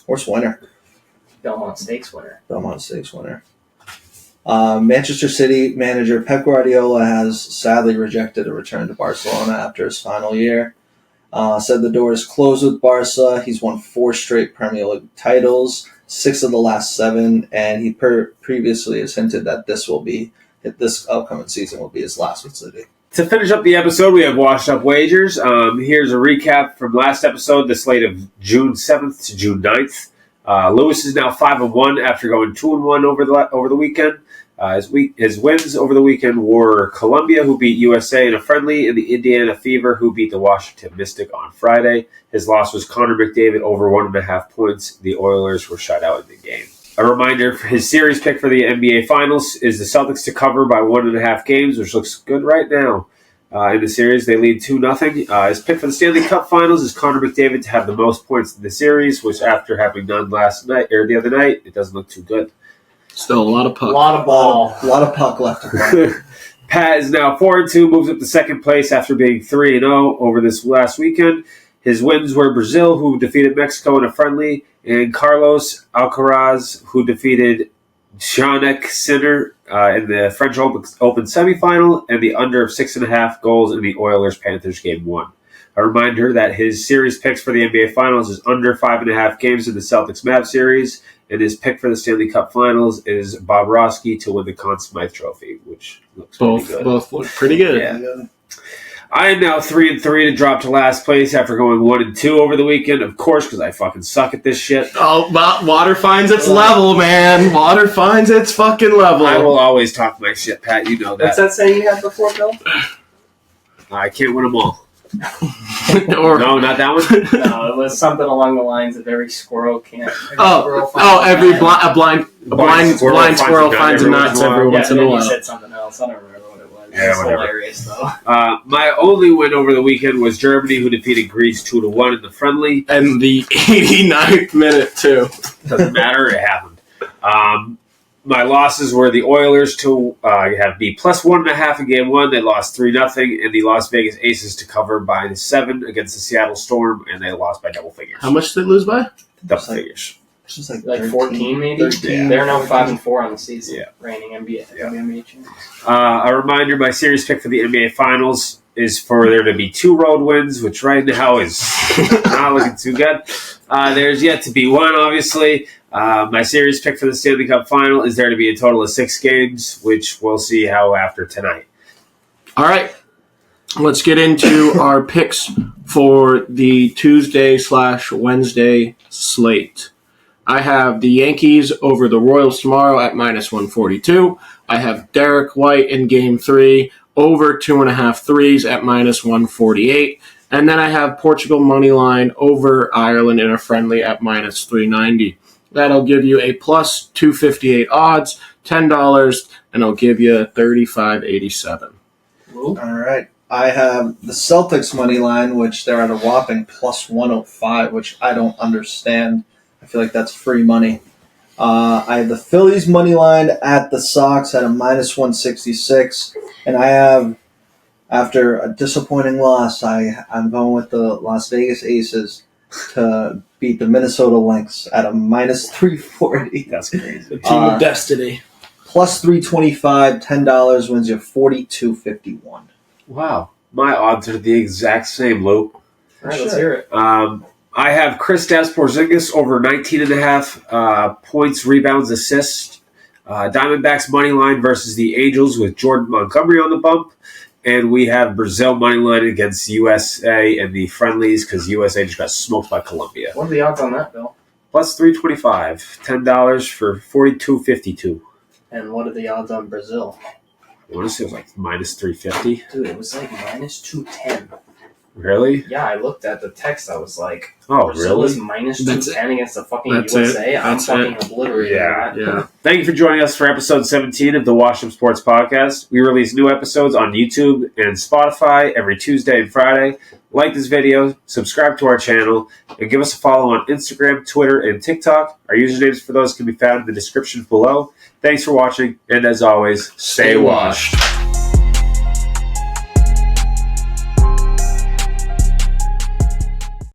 Belmont Stakes winner. Manchester City manager Pep Guardiola has sadly rejected a return to Barcelona after his final year. Said the door is closed with Barca. He's won 4 straight Premier League titles, 6 of the last 7, and he previously has hinted that this upcoming season will be his last with City. To finish up the episode, we have washed up wagers. Here's a recap from last episode, the slate of June 7th to June 9th. Lewis is now 5-1 after going 2-1 over the weekend. His wins over the weekend were Colombia, who beat USA in a friendly, and the Indiana Fever, who beat the Washington Mystic on Friday. His loss was Connor McDavid over 1.5 points. The Oilers were shut out in the game. A reminder, his series pick for the NBA Finals is the Celtics to cover by 1.5 games, which looks good right now. In the series, they lead 2-0. His pick for the Stanley Cup Finals is Connor McDavid to have the most points in the series, which after having none the other night, it doesn't look too good. Still a lot of puck. A lot of ball. A lot of puck left to play. Pat is now 4-2, moves up to second place after being 3-0 over this last weekend. His wins were Brazil, who defeated Mexico in a friendly, and Carlos Alcaraz, who defeated Jannik Sinner in the French Open semifinal, and the under of 6.5 goals in the Oilers-Panthers Game 1. A reminder that his series picks for the NBA Finals is under 5.5 games in the Celtics-Mavs series, and his pick for the Stanley Cup Finals is Bobrovsky to win the Conn Smythe Trophy, which looks pretty good. Both look pretty good. Yeah. I am now 3-3 to drop to last place after going 1-2 over the weekend, of course, because I fucking suck at this shit. Oh, water finds its level, man. Water finds its fucking level. I will always talk my shit, Pat. You know that. What's that saying you had before, Bill? I can't win them all. Or, No, not that one. No, it was something along the lines of every squirrel can't. Every blind squirrel finds a nut every once in a You while. said something else. I don't remember what it was. Yeah, It's whatever. hilarious, though. My only win over the weekend was Germany, who defeated Greece 2-1 in the friendly. And the 89th minute, too. Doesn't matter, it happened. My losses were the Oilers to have be plus 1.5 in Game 1. They lost 3-0, and the Las Vegas Aces to cover by 7 against the Seattle Storm, and they lost by double figures. How much did they lose by? Double figures. It's just like 14, maybe? 13. They're now 5-4 on the season. Yeah. Reigning NBA champions. A reminder, my series pick for the NBA Finals is for there to be 2 road wins, which right now is not looking too good. There's yet to be one, obviously. My series pick for the Stanley Cup Final is there to be a total of 6 games, which we'll see how after tonight. All right. Let's get into our picks for the Tuesday/Wednesday slate. I have the Yankees over the Royals tomorrow at -142. I have Derek White in Game 3 over 2.5 threes at -148. And then I have Portugal money line over Ireland in a friendly at -390. That'll give you a plus 258 odds, $10, and I'll give you 35.87. All right. I have the Celtics money line, which they're at a whopping plus 105, which I don't understand. I feel like that's free money. I have the Phillies money line at the Sox at a -166, and I have, after a disappointing loss, I'm going with the Las Vegas Aces to beat the Minnesota Lynx at a -340. That's crazy. The team of destiny. Plus 325, $10 wins you 42.51. Wow. My odds are the exact same, Lou. All right, let's hear it. I have Kristaps Porzingis over 19.5 points, rebounds, assists. Diamondbacks money line versus the Angels with Jordan Montgomery on the bump. And we have Brazil money line against USA and the friendlies because USA just got smoked by Colombia. What are the odds on that, Bill? Plus 325, $10 for 42.52. And what are the odds on Brazil? I want to say it was like -350. Dude, it was like -210. Really? Yeah, I looked at the text. I was like, Oh, Brazil is really? minus That's 210 against the fucking That's USA. it. I'm That's fucking it. obliterated. Yeah. Yeah. Thank you for joining us for episode 17 of the Wash Up Sports Podcast. We release new episodes on YouTube and Spotify every Tuesday and Friday. Like this video, subscribe to our channel, and give us a follow on Instagram, Twitter, and TikTok. Our usernames for those can be found in the description below. Thanks for watching, and as always, stay washed.